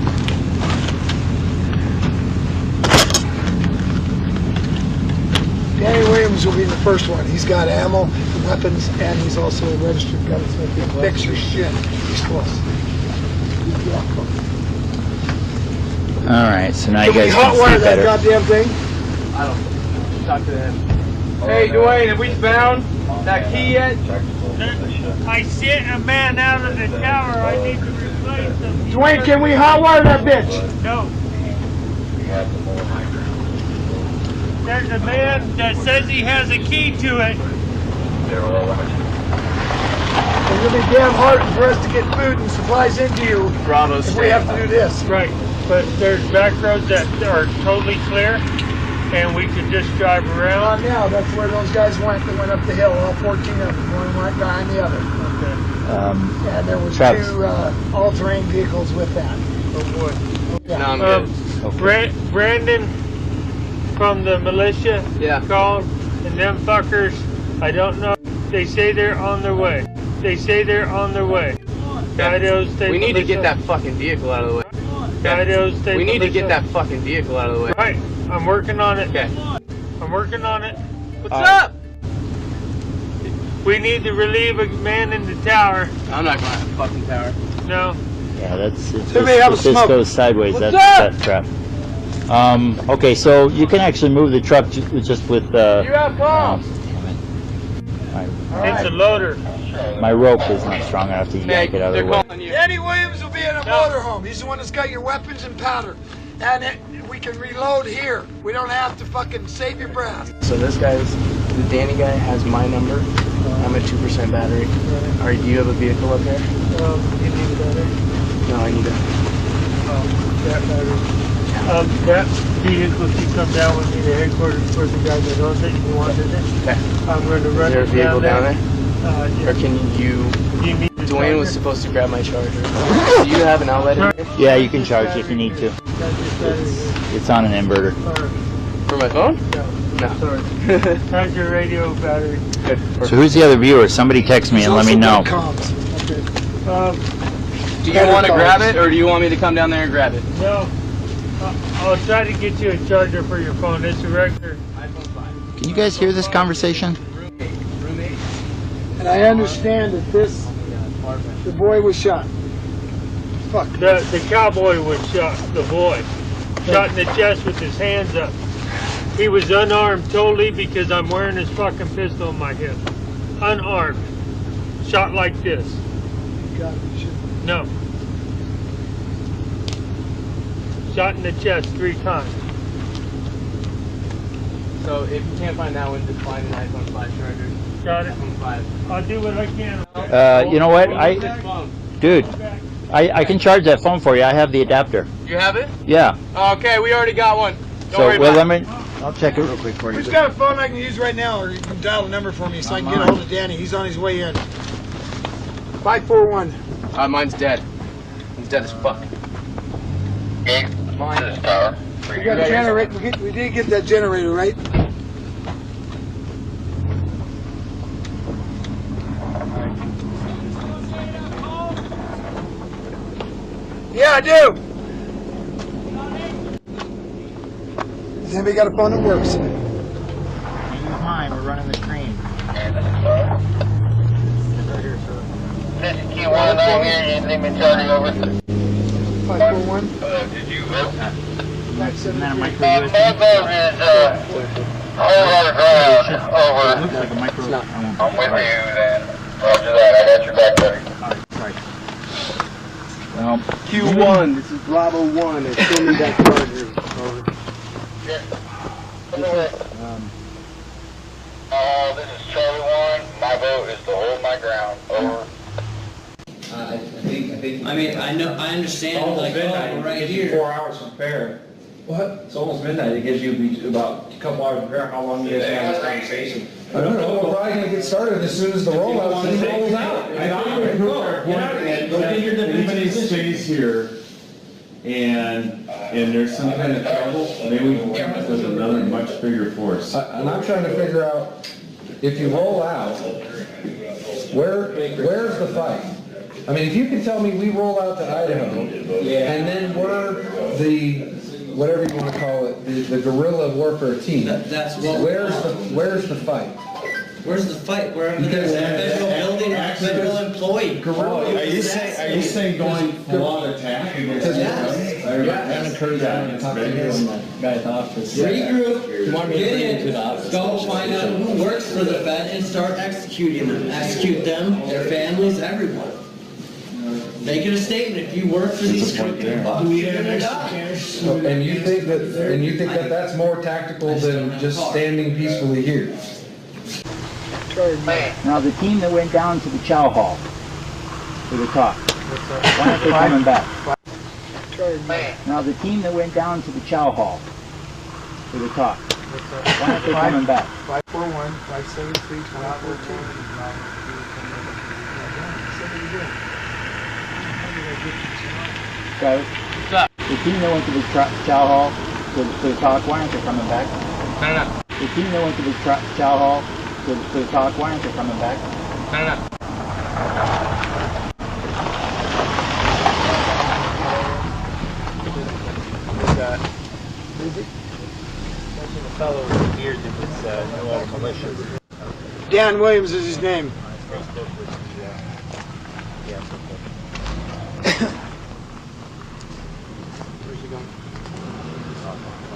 Danny Williams will be the first one. He's got ammo, weapons, and he's also a registered gunsmith. He'll fix your shit. He's close. Alright, so now you Can we guys hot can wire see that better. goddamn thing? I don't talk to him. Hey, Dwayne, have we found that key yet? I sent a man out of the tower. I need to replace him. Dwayne, can we hot wire that bitch? No. There's a man that says he has a key to it. It's gonna be damn hard for us to get food and supplies into you. Bravo if State. we have to do this. Right, but there's back roads that are totally clear, and we could just drive around. Now, that's where those guys went. They went up the hill, all 14 of them, one right behind the other. Okay. And there was Travis. two all-terrain vehicles with that. Oh boy. Yeah. No, I'm good. Okay. Brandon from the militia called, and them fuckers, I don't know. They say they're on their way. They say they're on their way. We need to get that fucking vehicle out of the way. We need to get that fucking vehicle out of the way. Right, I'm working on it. Okay. I'm working on it. What's up? We need to relieve a man in the tower. I'm not going to the fucking tower. No. Yeah, that's if Somebody have a this smoke. goes sideways, What's that's trap. Okay, so you can actually move the truck just with You have bombs. It's a loader. my rope is not strong enough to yank it out of the way. Danny Williams will be in a motorhome. He's the one that's got your weapons and powder. And we can reload here. We don't have to fucking save your breath. So this guy's, the Danny guy has my number. I'm at 2% battery. Alright, do you have a vehicle up there? You need a battery? No, I need a... That battery. That vehicle should come down with me to headquarters for the guy that owns it. You wanted it? Okay. I'm going to run Is there a it vehicle down there? Yeah. Or can you... Dwayne was supposed to grab my charger. Do you have an outlet in here? Yeah, you can charge if you need to. It's on an inverter. For my phone? No. Sorry. How's your radio battery? Good. So who's the other viewer? Somebody text me and let me know. Do you want to grab it, or do you want me to come down there and grab it? No. I'll try to get you a charger for your phone. It's a regular. Can you guys hear this conversation? And I understand that the boy was shot. Fuck. The cowboy was shot, the boy. Shot in the chest with his hands up. He was unarmed totally because I'm wearing his fucking pistol on my hip. Unarmed. Shot like this. Got him. No. Shot in the chest 3 times. So if you can't find that one, just find an iPhone 5 charger. Got it. iPhone 5. I'll do what I can. You know what? Dude, I can charge that phone for you. I have the adapter. You have it? Yeah. Okay, we already got one. Don't So worry about let me. I'll check it real quick for you. Who's got a phone I can use right now, or you can dial a number for me so I can get a hold of Danny. He's on his way in. 541. Mine's dead. He's dead as fuck. We got a generator. We did get that generator, right? Yeah, I do. Does anybody got a phone that works? Use mine. We're running the screen. This is Q19 here. You need me to tell you over? 541. Did you vote? Isn't that a micro My USB? vote is a whole lot of ground over. It looks like a micro. I won't. I'm with you then. Roger that. I got your back, buddy. Sorry. Q1, this is Bravo 1. It's still in that charger. Over. Yes. This is Charlie 1. My vote is to hold my ground. Over. I mean, I understand, like, oh, right here. 4 hours to prepare. What? It's almost midnight. It gives you about a couple hours to prepare. How long do you guys have this conversation? I don't know, we're probably gonna get started as soon as the rollout rolls out. Anybody stays here and there's some kind of trouble, maybe we can come up with another much bigger force. And I'm trying to figure out, if you roll out, where's the fight? I mean, if you can tell me we roll out to Idaho, and then we're the, whatever you want to call it, the guerrilla warfare team. That's what. Where's the fight? Where's the fight? Wherever there's a federal building or a federal employee. Are you saying going full on attack against us? Yes. I haven't heard that. Guy's office. Regroup, get in, go find out who works for the Fed and start executing them. Execute them, their families, everyone. Make it a statement. If you work for these crooked fucks, you're gonna die. And you think that that's more tactical than just standing peacefully here? Now the team that went down to the chow hall for the talk, why aren't they coming back? Now the team that went down to the chow hall for the talk, why aren't they coming back? 541, 573, 2014. Guys, the team that went to the chow hall for the talk, why aren't they coming back? No. The team that went to the chow hall for the talk, why aren't they coming back? No. The fellow with the beard that was no other militia. Dan Williams is his name. Where's he going?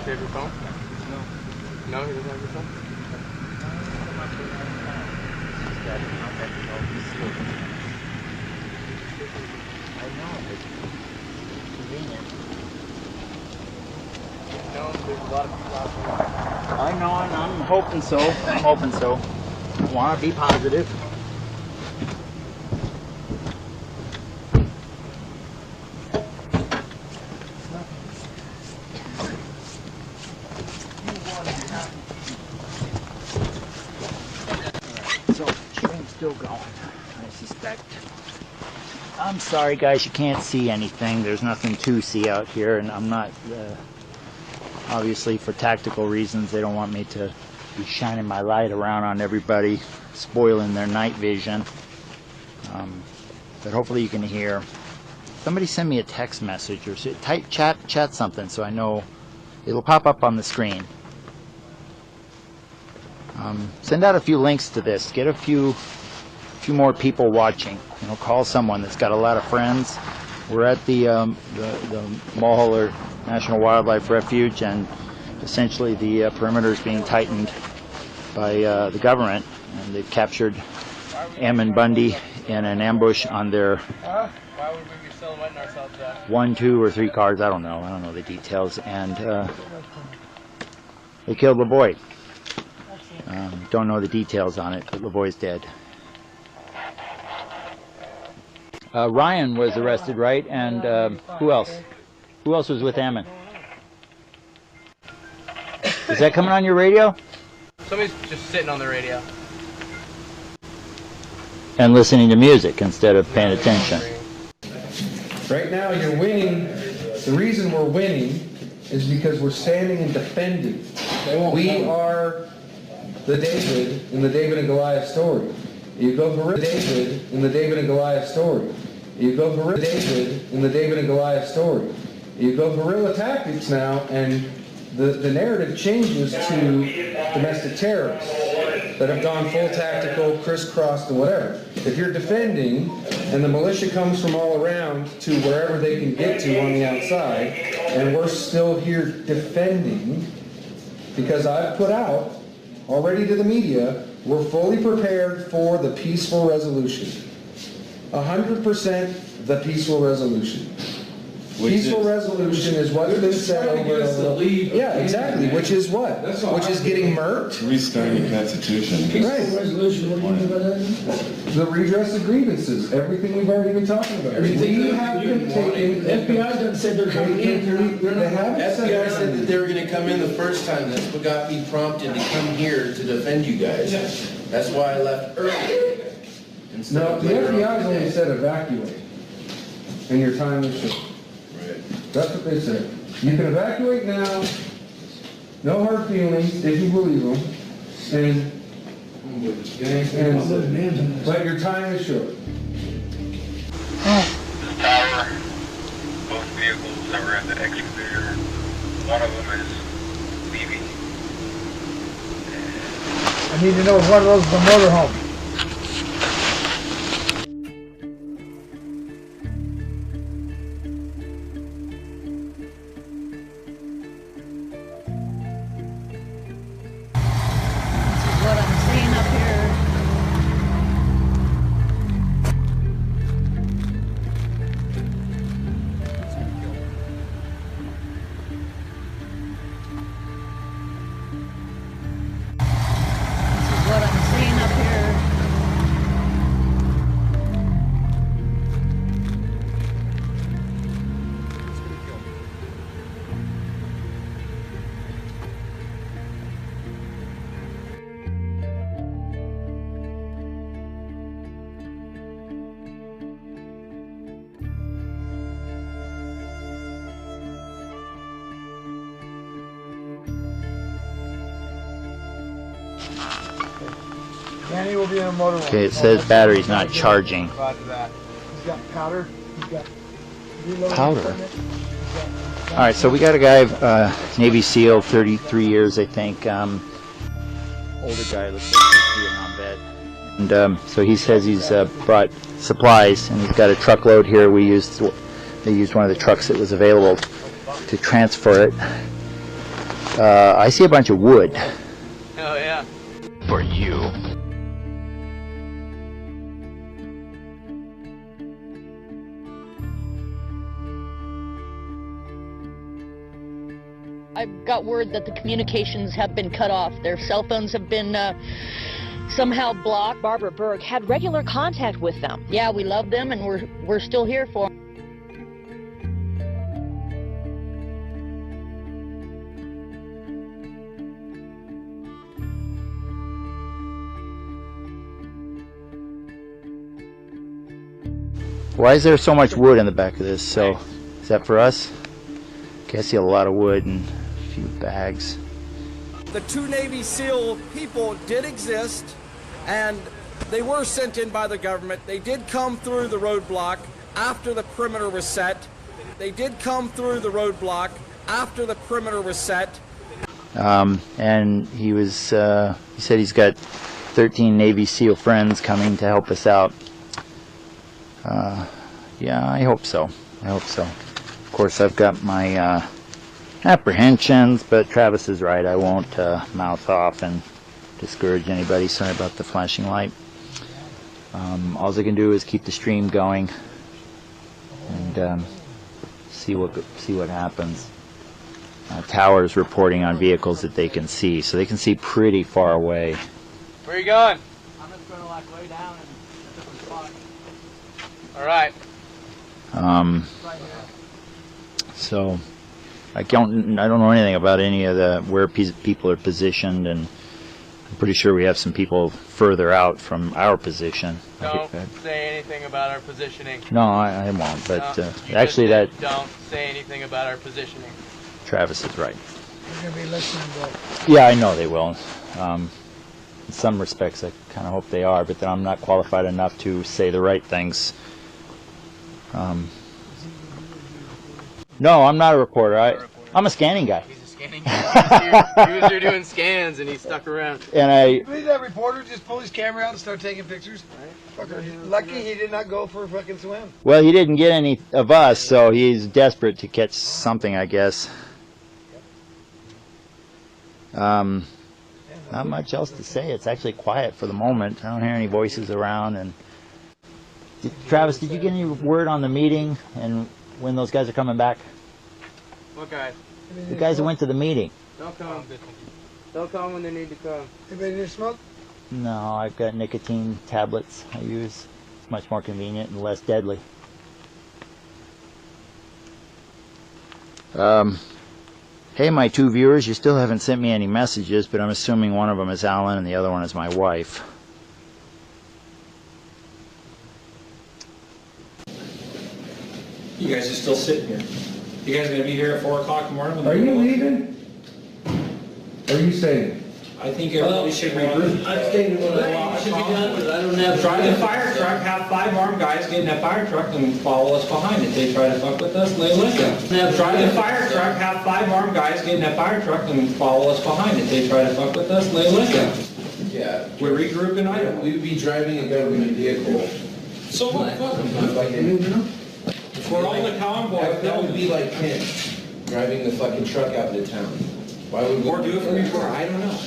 Do you have your phone? No. No, he doesn't have your phone? I know, and I'm hoping so. I want to be positive. So, train's still going, I suspect. I'm sorry, guys, you can't see anything. There's nothing to see out here, and I'm not... obviously, for tactical reasons, they don't want me to be shining my light around on everybody, spoiling their night vision. But hopefully you can hear. Somebody send me a text message or type chat something so I know. It'll pop up on the screen. Send out a few links to this. Get a few more people watching. You know, call someone that's got a lot of friends. We're at the Malheur National Wildlife Refuge, and essentially the perimeter is being tightened by the government, and they've captured Bundy in an ambush on their Why would we be silhouetting ourselves at? 1, 2, or 3 cars. I don't know the details, and they killed LeBoy. Don't know the details on it, but LeBoy's dead. Ryan was arrested, right? And who else? Who else was with Ammon? Is that coming on your radio? Somebody's just sitting on the radio. And listening to music instead of paying attention. Right now you're winning. The reason we're winning is because we're standing and defending. We are the David in the David and Goliath story. You go for David in the David and Goliath story. You go for David in the David and Goliath story. You go guerrilla tactics now, and the narrative changes to domestic terrorists that have gone full tactical, crisscrossed, and whatever. If you're defending, and the militia comes from all around to wherever they can get to on the outside, and we're still here defending, because I've put out already to the media, we're fully prepared for the peaceful resolution. 100% the peaceful resolution. Peaceful resolution is what's been said over. Yeah, exactly. Which is what? Which is getting murked. Restarting the Constitution. Right. Resolution. What do you mean by that? The redress of grievances. Everything we've already been talking about. We have been taking. FBI doesn't say they're coming in. They haven't. FBI said that they were going to come in the first time. That's what got me prompted to come here to defend you guys. That's why I left early. No, the FBI's only said evacuate, and your time is short. That's what they said. You can evacuate now, no hard feelings, if you believe them, but your time is short. This tower, both vehicles that were in the excavator, one of them is leaving. I need to know if one of those is a motorhome. Danny will be in a motor. Okay, it says battery's not charging. He's got powder. He's got Powder? Alright, so we got a guy, Navy SEAL, 33 years I think, older guy, looks like a Vietnam vet. And so he says he's brought supplies, and he's got a truckload here. They used one of the trucks that was available to transfer it. I see a bunch of wood. Oh yeah. For you. I've got word that the communications have been cut off. Their cell phones have been somehow blocked. Barbara Berg had regular contact with them. Yeah, we love them, and we're still here for them. Why is there so much wood in the back of this? So, is that for us? Okay, I see a lot of wood and a few bags. The two Navy SEAL people did exist, and they were sent in by the government. They did come through the roadblock after the perimeter was set. And he said he's got 13 Navy SEAL friends coming to help us out. Yeah, I hope so. Of course, I've got my apprehensions, but Travis is right. I won't mouth off and discourage anybody. Sorry about the flashing light. All I can do is keep the stream going and see what happens. Towers reporting on vehicles that they can see, so they can see pretty far away. Where are you going? I'm just going to like lay down in a different spot. All right. So I don't know anything about any of where people are positioned, and I'm pretty sure we have some people further out from our position. Don't say anything about our positioning. No, I won't. But actually, don't say anything about our positioning. Travis is right. They're going to be listening to. Yeah, I know they will. In some respects, I kind of hope they are, but then I'm not qualified enough to say the right things. No, I'm not a reporter. I'm a scanning guy. He's a scanning. He was here doing scans and he stuck around. And I Believe that reporter just pulled his camera out and started taking pictures. Lucky he did not go for a fucking swim. well, he didn't get any of us, so he's desperate to catch something, I guess. Not much else to say. It's actually quiet for the moment. I don't hear any voices around. And Travis, did you get any word on the meeting and when those guys are coming back? What guys? The guys that went to the meeting. They'll come. They'll come when they need to come. Anybody need smoke? No, I've got nicotine tablets I use. It's much more convenient and less deadly. Hey, my two viewers, you still haven't sent me any messages, but I'm assuming one of them is Alan and the other one is my wife. You guys are still sitting here. You guys gonna be here at 4 o'clock in the morning? Are you leaving? Or are you staying? I think everybody should regroup. I've stayed with what should be done, but I don't have. Drive the fire truck, have 5 armed guys get in that fire truck and follow us behind it. They try to fuck with us, lay with them. Drive the fire truck, have 5 armed guys get in that fire truck and follow us behind it. They try to fuck with us, lay with them. Yeah. We regroup in Idaho. We would be driving a government vehicle. So what? Fuck them. Like, For all the convoy. that would be like him, driving the fucking truck out into town. Why would we? Or do it from your car. I don't know.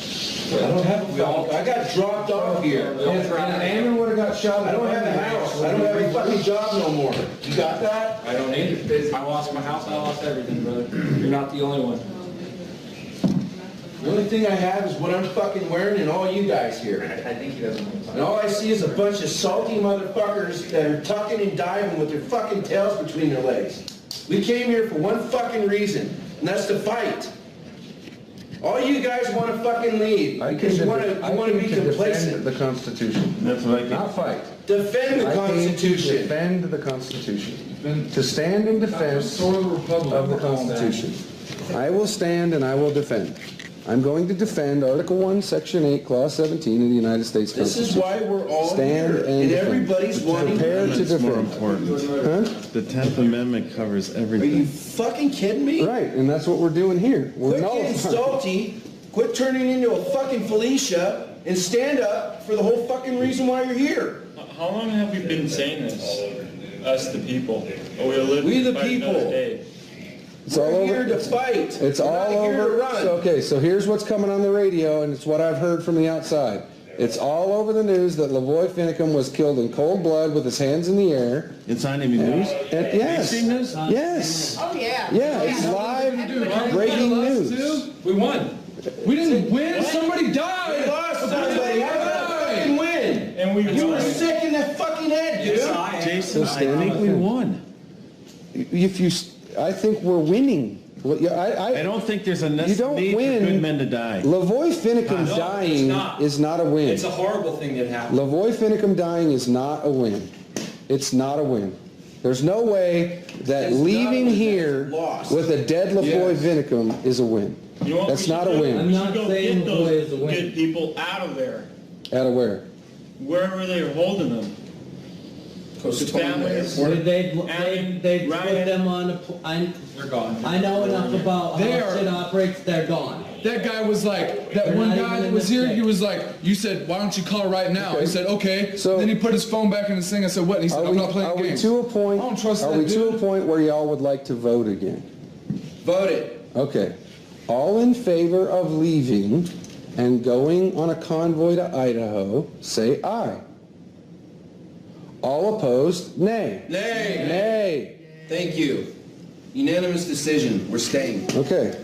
I don't have a phone. I got dropped off here. If Amber would have got shot, I don't have a house. I don't have a fucking job no more. You got that? I don't either. I lost my house, I lost everything, brother. You're not the only one. The only thing I have is what I'm fucking wearing and all you guys here. I think he doesn't want to talk. And all I see is a bunch of salty motherfuckers that are tucking and diving with their fucking tails between their legs. We came here for one fucking reason, and that's to fight. All you guys want to fucking leave because you want to be complacent. Defend the Constitution. That's what I can. Not fight. Defend the Constitution. Defend the Constitution. To stand in defense of the Constitution. I will stand and I will defend. I'm going to defend Article 1, Section 8, Clause 17 of the United States Constitution. This is why we're all stand here, and everybody's wanting prepare to defend. More important. Huh? The 10th Amendment covers everything. Are you fucking kidding me? Right, and that's what we're doing here. We're Quit getting salty, quit turning into a fucking Felicia, and stand up for the whole fucking reason why you're here. How long have we been saying this? Us the people. We the people. It's all over. We're here to fight. It's all over. Okay, so here's what's coming on the radio, and it's what I've heard from the outside. It's all over the news that Lavoy Finicum was killed in cold blood with his hands in the air. It's on any news? And yes. Have you seen this? Yes. Oh, yeah. Yeah, it's live breaking news. We won. We didn't win. Somebody died. We lost somebody. How did I fucking win? And you were sick in that fucking head, dude. Jason, I think we won. I think we're winning. I don't think there's a need for good men to die. Lavoy Finicum dying is not a win. It's a horrible thing that happened. Lavoy Finicum dying is not a win. It's not a win. There's no way that leaving here with a dead Lavoy Finicum is a win. You know That's not a win. I'm not saying Lavoy is a win. Get people out of there. Out of where? Wherever they are holding them. Families. They'd put them on a they're gone. I know enough about how shit operates, they're gone. That guy was like, that one guy that was here, he was like, you said, why don't you call right now? He said, okay. So then he put his phone back in his thing. I said, what? And he said, I'm not playing games. Are we to a point, I don't trust that, are we to a point where y'all would like to vote again? Vote it. Okay. All in favor of leaving and going on a convoy to Idaho, say aye. All opposed, nay. Nay. Nay. Thank you. Unanimous decision. We're staying. Okay.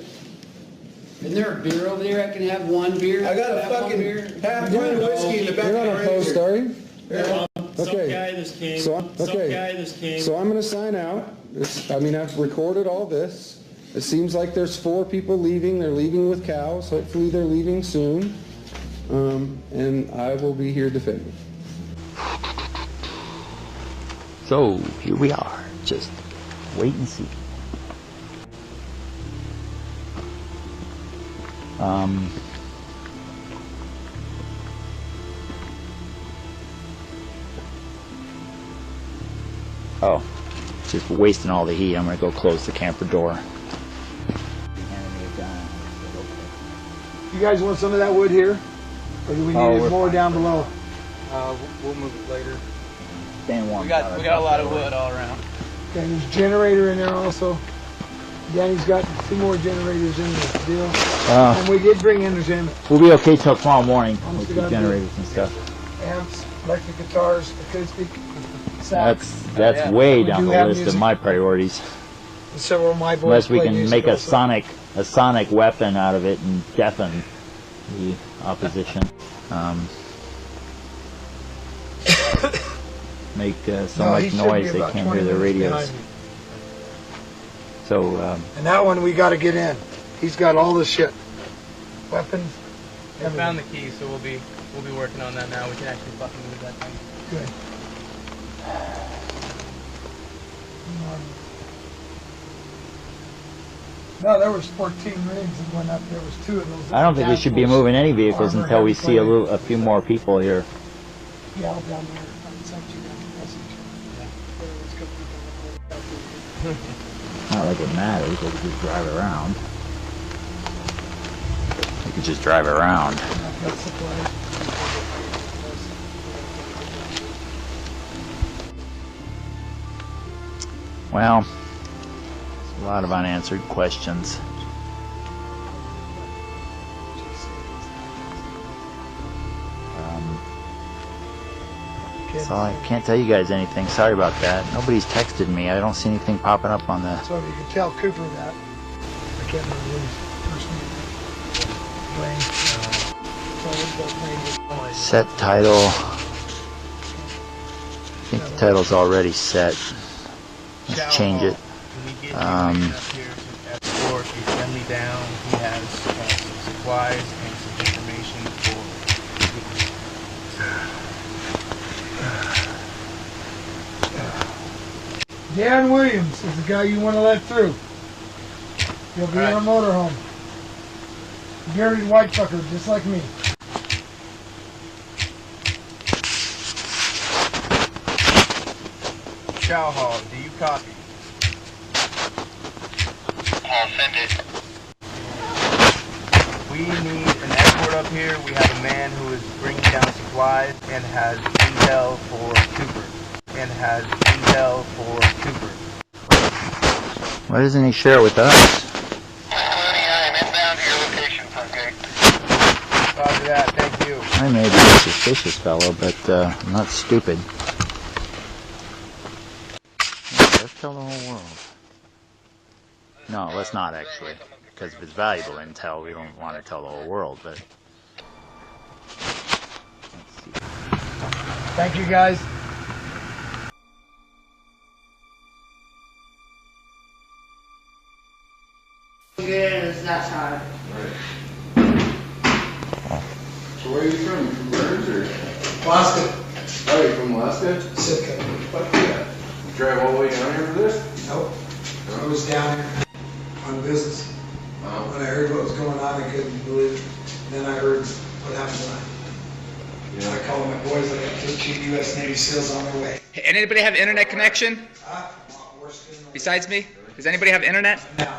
Isn't there a beer over there? I can have one beer. I got a fucking half pint of whiskey in the back You're of not the opposed, are you? Some guy just came. So I'm going to sign out. I've recorded all this. It seems like there's 4 people leaving. They're leaving with cows. Hopefully they're leaving soon. And I will be here defending. So here we are. Just wait and see. Oh, just wasting all the heat. I'm gonna go close the camper door. You guys want some of that wood here? Or do we need it more down below? We'll move it later. Staying warm. We got a lot of wood all around. Okay, there's a generator in there also. Danny's got 2 more generators in the deal. And we did bring entertainment. We'll be okay till tomorrow morning with the generators and stuff. Amps, electric guitars, acoustic, sax. That's way down the list of my priorities. Several of my boys Unless we play can music make a also. sonic weapon out of it and deafen the opposition. Make so much noise they can't hear their radios. So. And that one we got to get in. He's got all the shit, weapons. We found the key, so we'll be working on that now. We can actually fucking move that thing. Good. No, there was 14 rigs that went up. There was 2 of those. I don't think we should be moving any vehicles until we see a few more people here. Yeah, I'll down there. I sent you guys a message. Not like it matters. We could just drive around. We could just drive around. Well, there's a lot of unanswered questions. So I can't tell you guys anything. Sorry about that. Nobody's texted me. I don't see anything popping up on the... So you can tell Cooper that. I can't remember his first name. Set title. I think the title's already set. Let's change it. Escort your friendly down. He has some supplies and some information for. Dan Williams is the guy you want to let through. He'll be in a motorhome. Bearded white fucker, just like me. Chow Hall, do you copy? I'll send it. We need an escort up here. We have a man who is bringing down supplies and has intel for Cooper. Why doesn't he share it with us? I'm inbound to your location, okay? Roger that, thank you. I may be a suspicious fellow, but I'm not stupid. Let's tell the whole world. No, let's not actually. Because if it's valuable intel, we don't want to tell the whole world, but... Let's see. Thank you, guys. Good, that's hard. So where are you from? From Burns or? Alaska. Oh, you're from Alaska? Sitka. Fuck yeah. You drive all the way down here for this? Nope. I was down here on business. When I heard what was going on, I couldn't believe it. Then I heard what happened tonight. I called my boys. I got 13 U.S. Navy SEALs on their way. Hey, anybody have internet connection? Besides me? Does anybody have internet? No.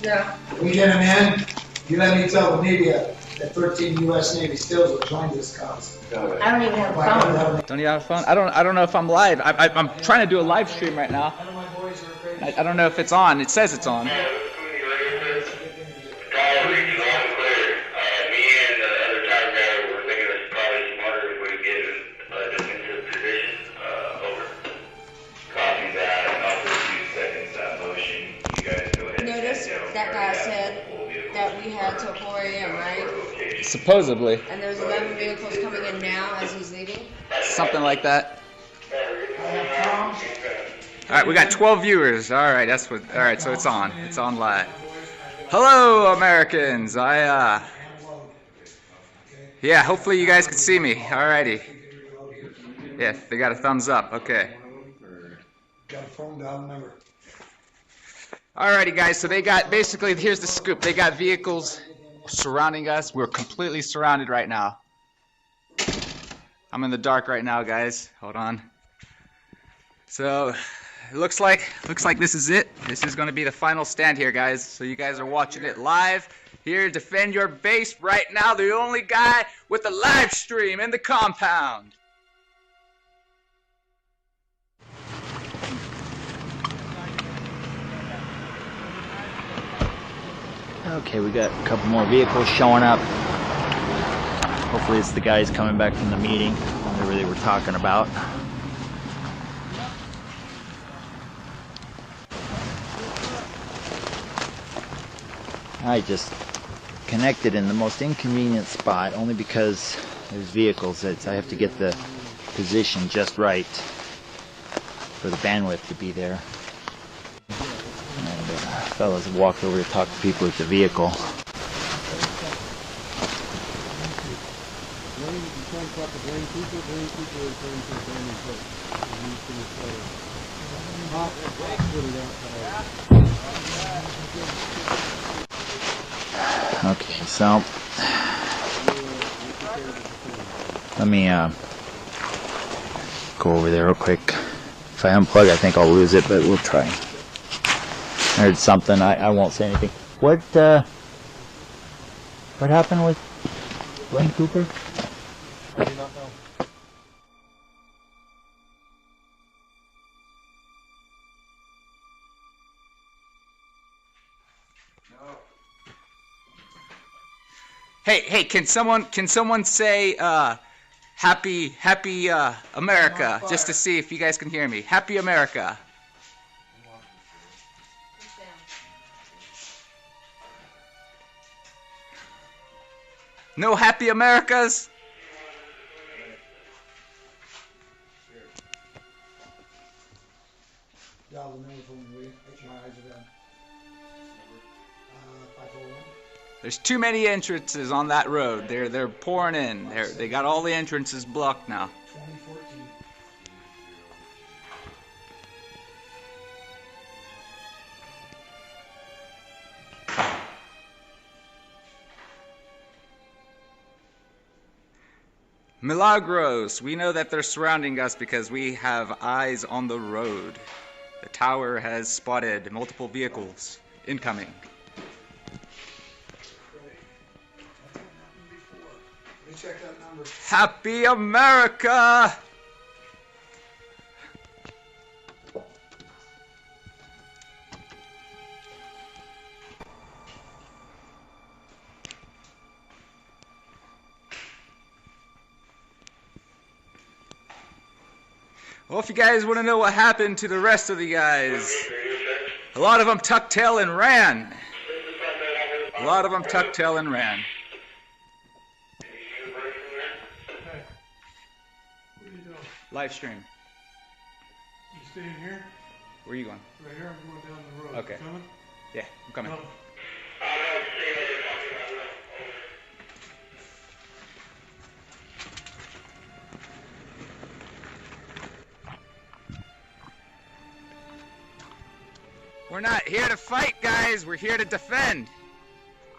Yeah. We get them in. You let me tell the media that 13 U.S. Navy SEALs will join this cause. I don't even have a phone. Don't you have a phone? I don't know if I'm live. I'm trying to do a live stream right now. I don't know if it's on. It says it's on. That guy said that we had till 4 a.m., right? Supposedly. And there's 11 vehicles coming in now as he's leaving? Something like that. All right, we got 12 viewers. All right, that's what. All right, so it's on. It's on live. Hello, Americans. Yeah, hopefully you guys can see me. All righty. Yeah, they got a thumbs up. Okay. Got a phone down number. Alrighty guys, so they got, basically, here's the scoop. They got vehicles surrounding us. We're completely surrounded right now. I'm in the dark right now, guys. Hold on. So, it looks like this is it. This is going to be the final stand here, guys. So you guys are watching it live. here to defend your base right now. The only guy with a live stream in the compound. Okay, we got a couple more vehicles showing up. Hopefully it's the guys coming back from the meeting, whatever they were talking about. I just connected in the most inconvenient spot only because there's vehicles. I have to get the position just right for the bandwidth to be there. And fellas walked over to talk to people at the vehicle. Okay, so let me go over there real quick. If I unplug, I think I'll lose it, but we'll try. I heard something. I won't say anything. What happened with Glenn Cooper? I do not know. Hey, can someone say happy America, just to see if you guys can hear me. Happy America. No happy Americas? There's too many entrances on that road. They're pouring in. They got all the entrances blocked now. Milagros, we know that they're surrounding us because we have eyes on the road. The tower has spotted multiple vehicles incoming. Check that number. Happy America! Well, if you guys want to know what happened to the rest of the guys, a lot of them tucked tail and ran. A lot of them tucked tail and ran. Live stream. You staying here? Where are you going? Right here. I'm going down the road. Okay. You coming? Yeah, I'm coming. No. We're not here to fight, guys. We're here to defend.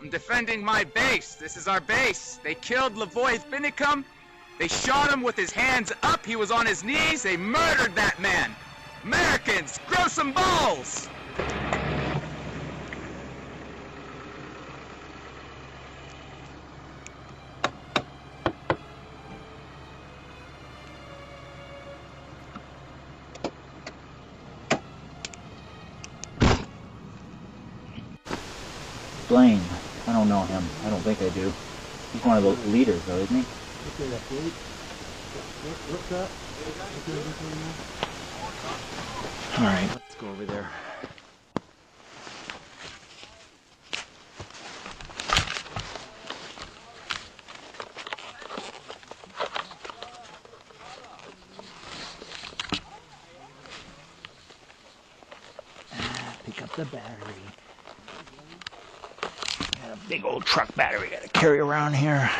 I'm defending my base. This is our base. They killed Lavoie Finicum. They shot him with his hands up. He was on his knees. They murdered that man. Americans, grow some balls! Blaine. I don't know him. I don't think I do. He's one of the leaders, though, isn't he? All right, let's go over there. Pick up the battery. Got a big old truck battery got to carry around here.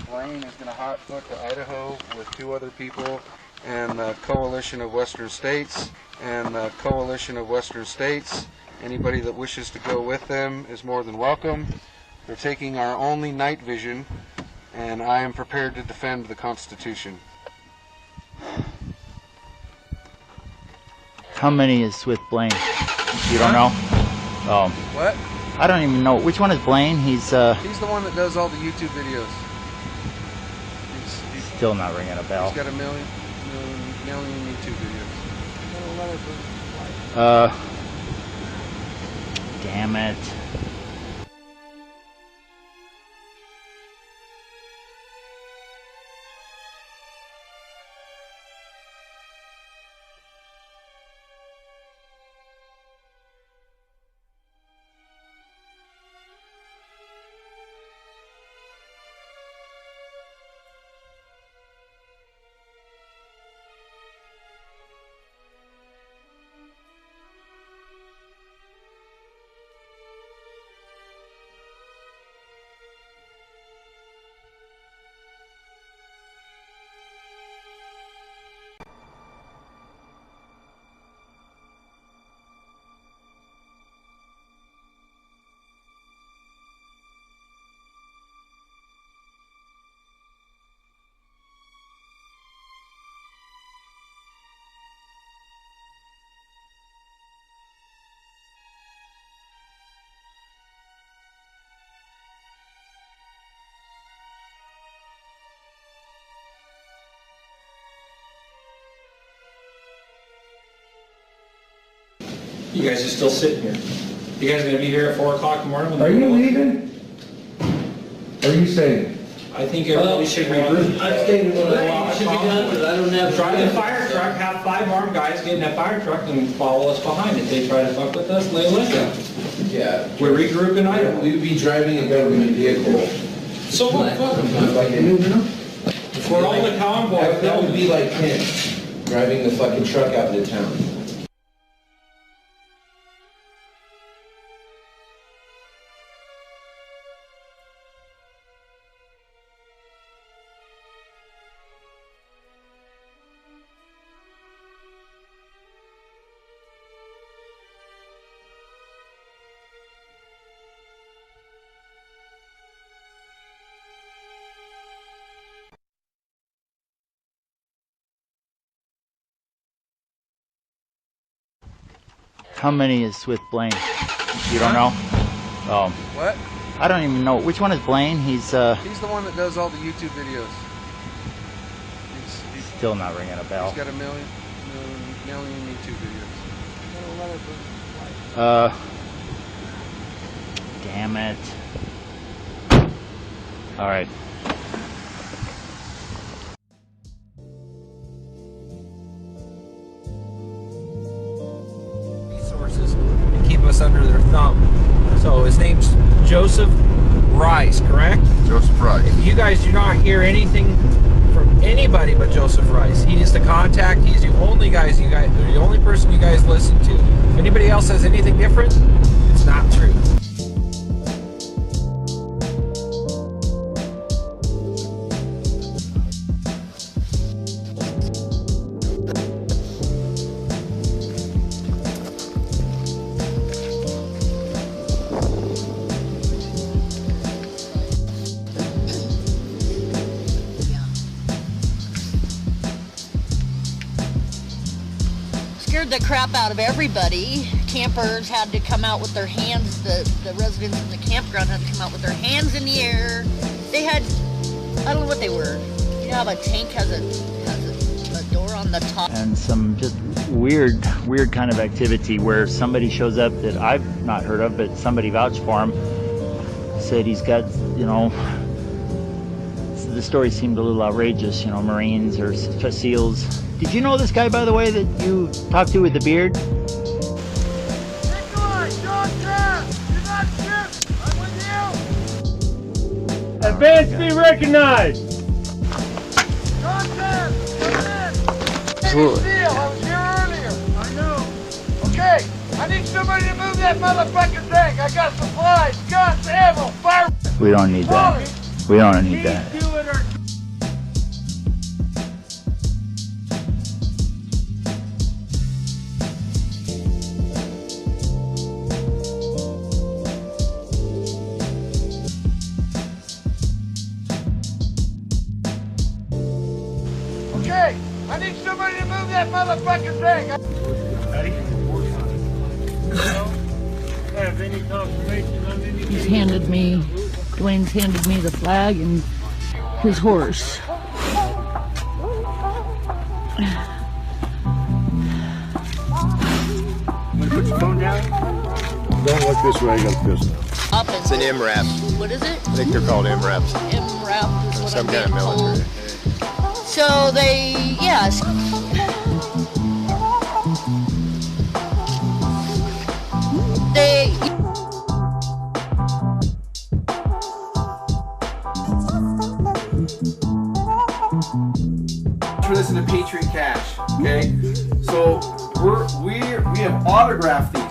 Blaine is going to hot foot to Idaho with 2 other people and the Coalition of Western States, Anybody that wishes to go with them is more than welcome. They're taking our only night vision, and I am prepared to defend the Constitution. How many is with Blaine? You don't know? Oh. What? I don't even know. Which one is Blaine? He's the one that does all the YouTube videos. He's still not ringing a bell. He's got a million YouTube videos. Damn it. You guys are still sitting here. You guys gonna be here at 4 o'clock in the morning? Are you leaving? Are you staying? I think everybody should regroup. I'm staying when I should be done, but I don't have. Drive the fire truck, have 5 armed guys get in that fire truck and follow us behind. If they try to fuck with us, lay with them. Yeah. We're regrouping Idaho. We'd be driving a government vehicle. So what? If we're all the convoy, that would be like him, driving the fucking truck out into town. How many is with Blaine? You don't know? Oh. What? I don't even know. Which one is Blaine? He's the one that does all the YouTube videos. He's still not ringing a bell. He's got a million YouTube videos. Damn it. All right. And keep us under their thumb. So his name's Joseph Rice, correct? Joseph Rice. If you guys do not hear anything from anybody but Joseph Rice, he is the contact. He's the only the only person you guys listen to. If anybody else has anything different, it's not true. Scared the crap out of everybody. Campers had to come out with their hands, the residents in the campground had to come out with their hands in the air. They had, I don't know what they were. You know how a tank has a door on the top? And some just weird kind of activity where somebody shows up that I've not heard of, but somebody vouched for him. Said he's got, you know, the story seemed a little outrageous, you know, Marines or SEALs. Did you know this guy, by the way, that you talked to with the beard? Advance be recognized! Absolutely. I was here earlier. I know. Okay, I need somebody to move that motherfucking thing. I got supplies, guns, ammo, fire. We don't need that. We don't need that. move that motherfucking thing. Have any confirmation on anything? He's handed me, Dwayne's handed me the flag and his horse. Want to put your phone down? Don't look this way, I got a pistol. Up and It's an MRAP. What is it? I think they're called MRAPs. MRAP is what Some I'm kind of being told. military. So they, yes. They. For this in a Patriot cache, okay? So we have autographed these.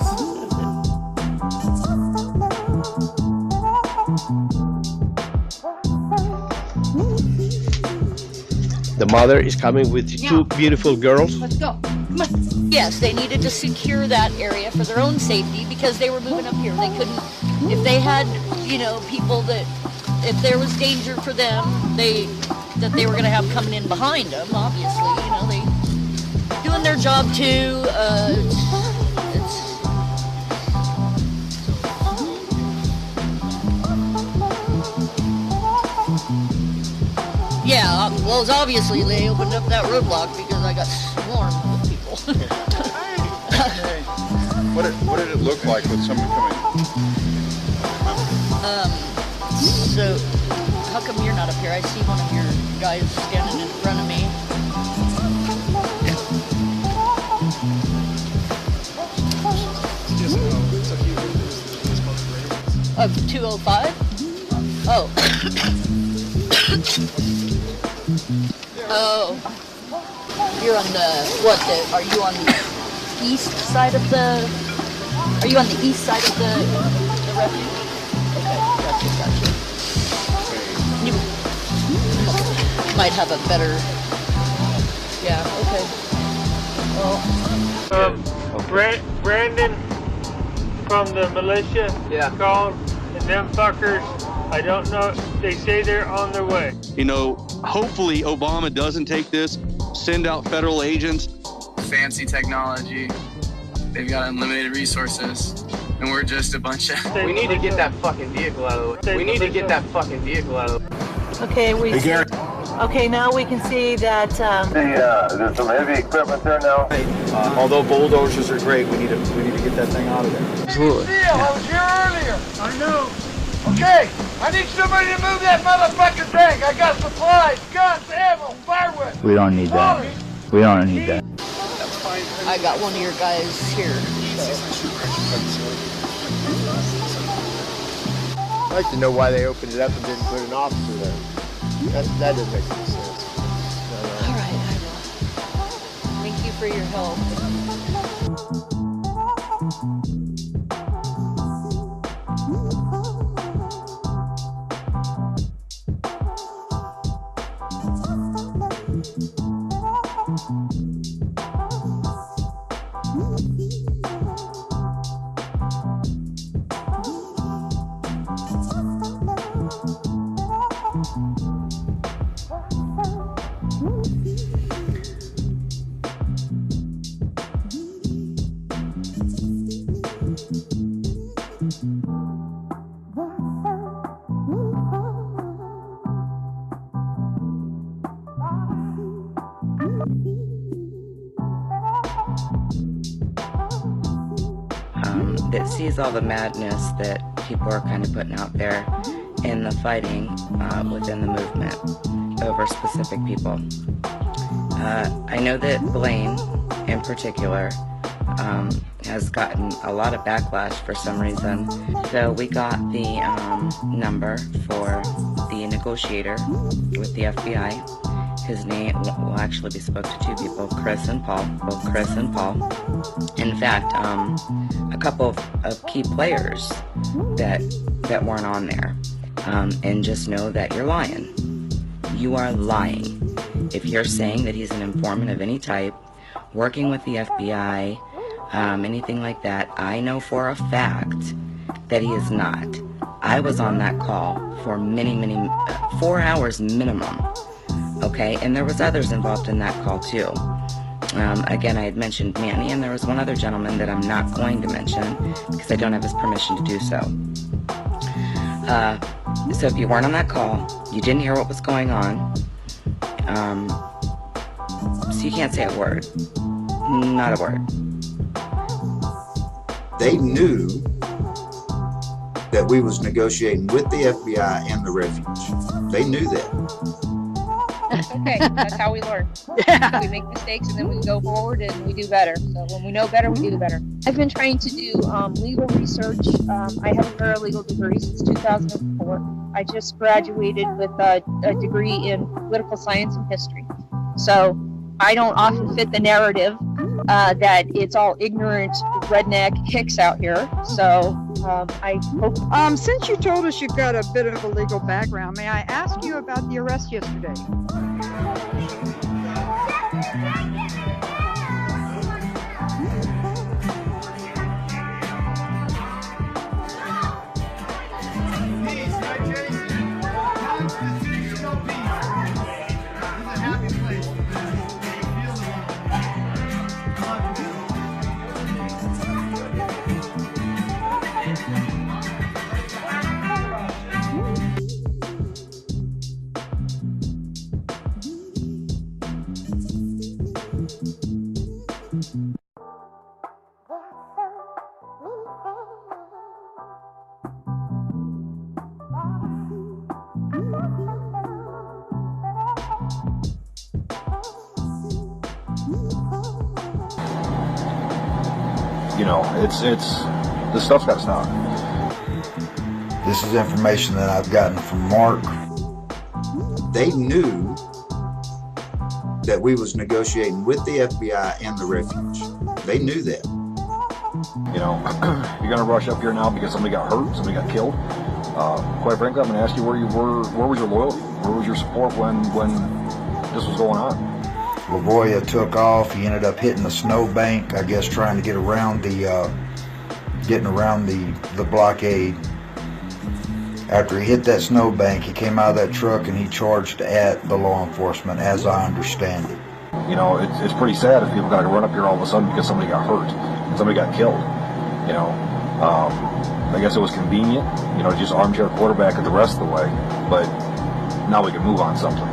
The mother is coming with two beautiful girls. Let's go. Come on. Yes, they needed to secure that area for their own safety because they were moving up here. They couldn't, if they had, you know, people that, if there was danger for them, that they were going to have coming in behind them, obviously, you know, they doing their job too. Yeah, well, it's obviously they opened up that roadblock because I got swarmed with people. What did it look like with someone coming? So, how come you're not up here? I see one of your guys standing in front of me. Of 205? Oh. Oh. You're on the, what, are you on the east side of the, are you on the east side of the refuge? Okay, gotcha. You might have a better, yeah, okay. Well. Brandon from the militia called, and them fuckers, I don't know, they say they're on their way. You know, hopefully Obama doesn't take this, send out federal agents. Fancy technology, they've got unlimited resources, and we're just a bunch of... We need to get that fucking vehicle out of the way. We need to get that fucking vehicle out of the way. Okay, Hey, Gary. Okay, now we can see that. There's some heavy equipment there now. Although bulldozers are great, we need to get that thing out of there. Absolutely. I was here earlier. I know. Okay, I need somebody to move that motherfucking thing. I got supplies, guns, ammo, firewood. We don't need that. We don't need that. I got one of your guys here. I'd like to know why they opened it up and didn't put an officer there. That doesn't make any sense. All right, I will. Thank you for your help. That sees all the madness that people are kind of putting out there in the fighting within the movement over specific people. I know that Blaine, in particular, has gotten a lot of backlash for some reason. So we got the number for the negotiator with the FBI. His name will actually be spoke to two people, Chris and Paul, both Chris and Paul. In fact, a couple of key players that weren't on there. And just know that you're lying. You are lying. If you're saying that he's an informant of any type, working with the FBI, anything like that, I know for a fact that he is not. I was on that call for many, 4 hours minimum. Okay, and there was others involved in that call too. Again, I had mentioned Manny, and there was one other gentleman that I'm not going to mention because I don't have his permission to do so. So if you weren't on that call, you didn't hear what was going on, so you can't say a word. Not a word. They knew that we was negotiating with the FBI and the Refuge. They knew that. Okay, that's how we learn. We make mistakes and then we go forward and we do better. So when we know better, we do better. I've been trying to do legal research. I have a paralegal degree since 2004. I just graduated with a degree in political science and history. So I don't often fit the narrative that it's all ignorant redneck hicks out here. So I hope. Since you told us you've got a bit of a legal background, may I ask you about the arrest yesterday? You know, this stuff's got to stop. This is information that I've gotten from Mark. They knew that we was negotiating with the FBI and the Refuge. They knew that. You know, you're going to rush up here now because somebody got hurt, somebody got killed. Quite frankly, I'm going to ask you where you were. Where was your loyalty? Where was your support when this was going on? Lavoya took off. He ended up hitting the snowbank, I guess, trying to get around the blockade. After he hit that snowbank, he came out of that truck and he charged at the law enforcement, as I understand it. You know, it's pretty sad if people got to run up here all of a sudden because somebody got hurt and somebody got killed. You know, I guess it was convenient, you know, just armchair quarterback it the rest of the way, but now we can move on something.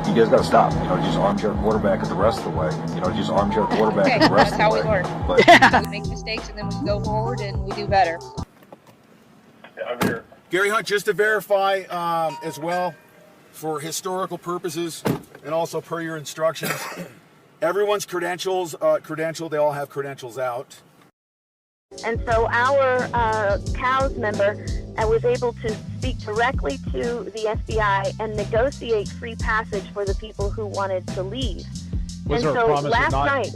You guys got to stop, you know, just armchair quarterback it the rest of the way. You know, just armchair quarterback it the rest of the way. That's how we learn. We make mistakes and then we go forward and we do better. Yeah, I'm here. Gary Hunt, just to verify as well, for historical purposes and also per your instructions, everyone's credentials, they all have credentials out. And so our COWS member was able to speak directly to the FBI and negotiate free passage for the people who wanted to leave. Was and there so a promise last night,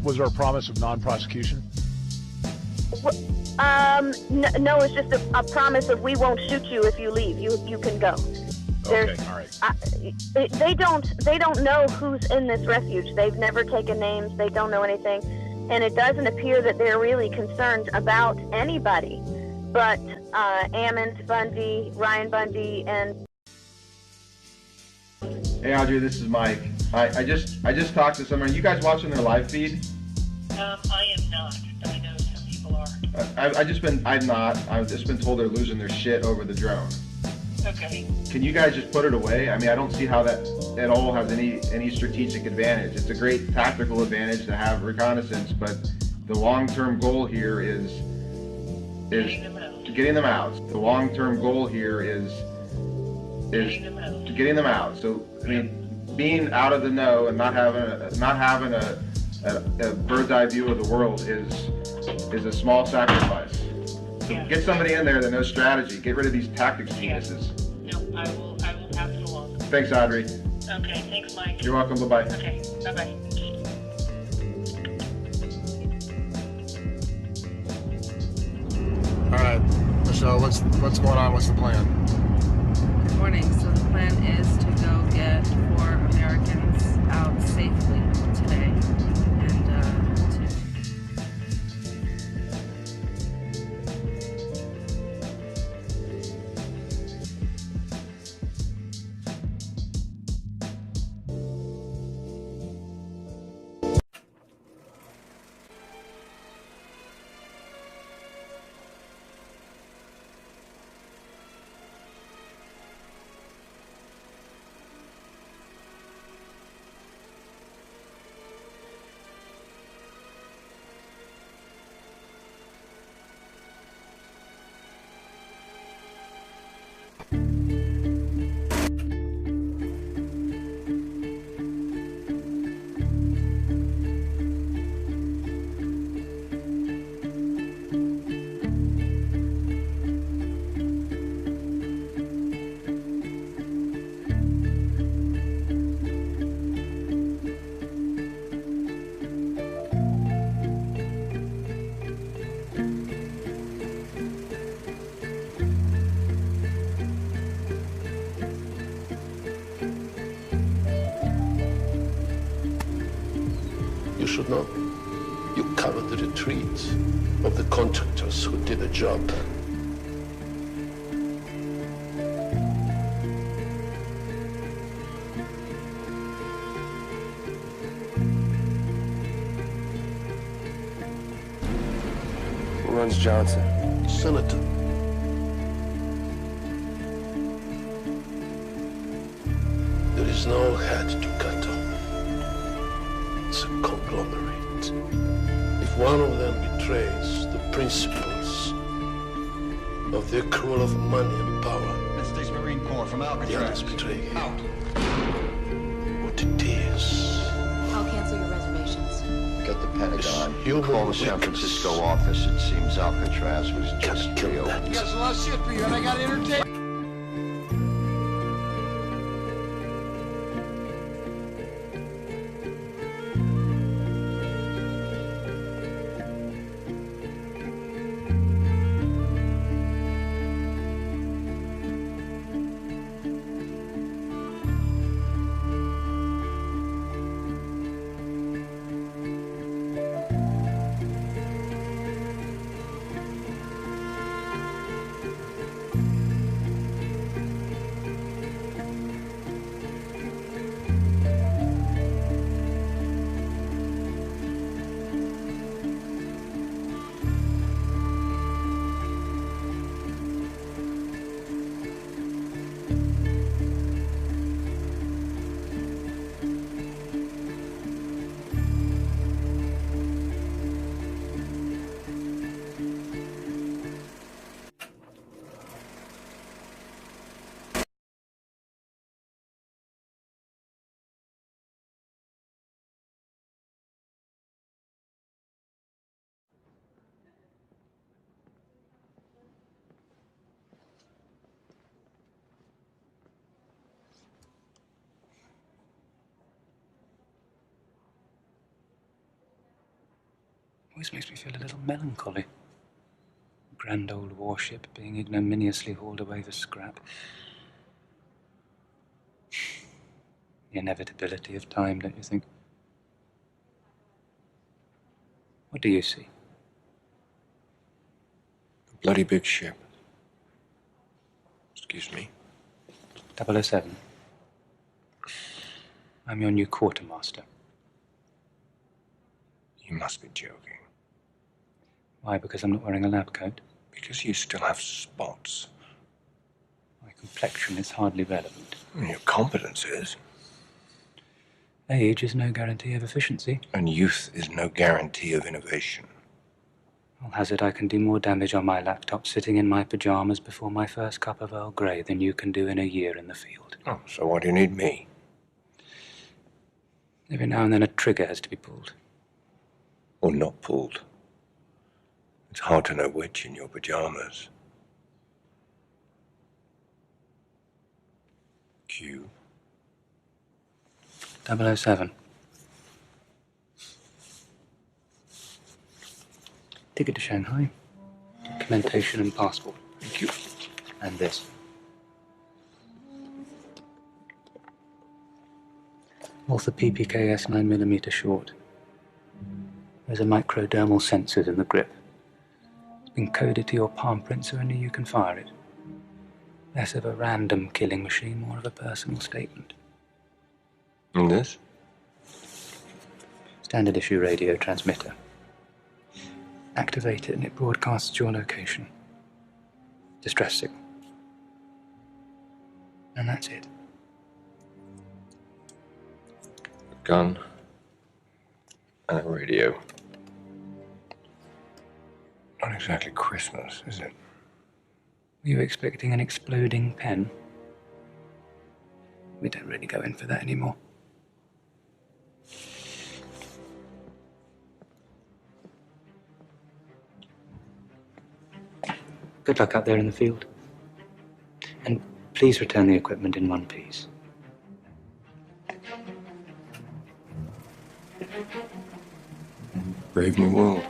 was there a promise of non-prosecution? no, it's just a promise of we won't shoot you if you leave. You can go. Okay, all right. They don't know who's in this refuge. They've never taken names. They don't know anything. And it doesn't appear that they're really concerned about anybody but Ammons, Bundy, Ryan Bundy, and... Hey Audrey, this is Mike. I just talked to someone. Are you guys watching their live feed? I am not, but I know some people are. I've just been told they're losing their shit over the drone. Okay. Can you guys just put it away? I mean, I don't see how that at all has any strategic advantage. It's a great tactical advantage to have reconnaissance, but the long-term goal here is getting them out. The long-term goal here is getting them out. So I mean, being out of the know and not having a bird's eye view of the world is a small sacrifice. So get somebody in there that knows strategy. Get rid of these tactics geniuses. No, I will pass it along. Thanks, Audrey. Okay, thanks, Mike. You're welcome. Bye-bye. Okay, bye-bye. All right, Michelle, what's going on? What's the plan? Good morning. So the plan is to go get 4 Americans out safely today, and you should know. You covered the retreats of the contractors who did the job. Who runs Johnson? Senator. There is no head to cut off. It's a conglomerate. If one of them betrays the principles of the accrual of money and power, United States Marine Corps from the Alcatraz. others betray him. What it is. I'll cancel your reservations. Get the Pentagon. Human Call the San weakness. Francisco office. It seems Alcatraz was just reopened. You got a lot of shit for you, and I got to entertain. Always makes me feel a little melancholy. A grand old warship being ignominiously hauled away for scrap. The inevitability of time, don't you think? What do you see? A bloody big ship. Excuse me. 007. I'm your new quartermaster. You must be joking. Why? Because I'm not wearing a lab coat? Because you still have spots. My complexion is hardly relevant. Your competence is. Age is no guarantee of efficiency. And youth is no guarantee of innovation. I'll hazard I can do more damage on my laptop sitting in my pajamas before my first cup of Earl Grey than you can do in a year in the field. Oh, so why do you need me? Every now and then a trigger has to be pulled. Or not pulled. It's hard to know which in your pajamas. Q. 007. Ticket to Shanghai. Documentation and passport. Thank you. And this. Author PPKS 9mm short. There's a microdermal sensor in the grip. It's been coded to your palm print so only you can fire it. Less of a random killing machine, more of a personal statement. And this? Standard issue radio transmitter. Activate it and it broadcasts your location. Distress signal. And that's it. A gun. And a radio. Not exactly Christmas, is it? Were you expecting an exploding pen? We don't really go in for that anymore. Good luck out there in the field. And please return the equipment in one piece. Brave new world.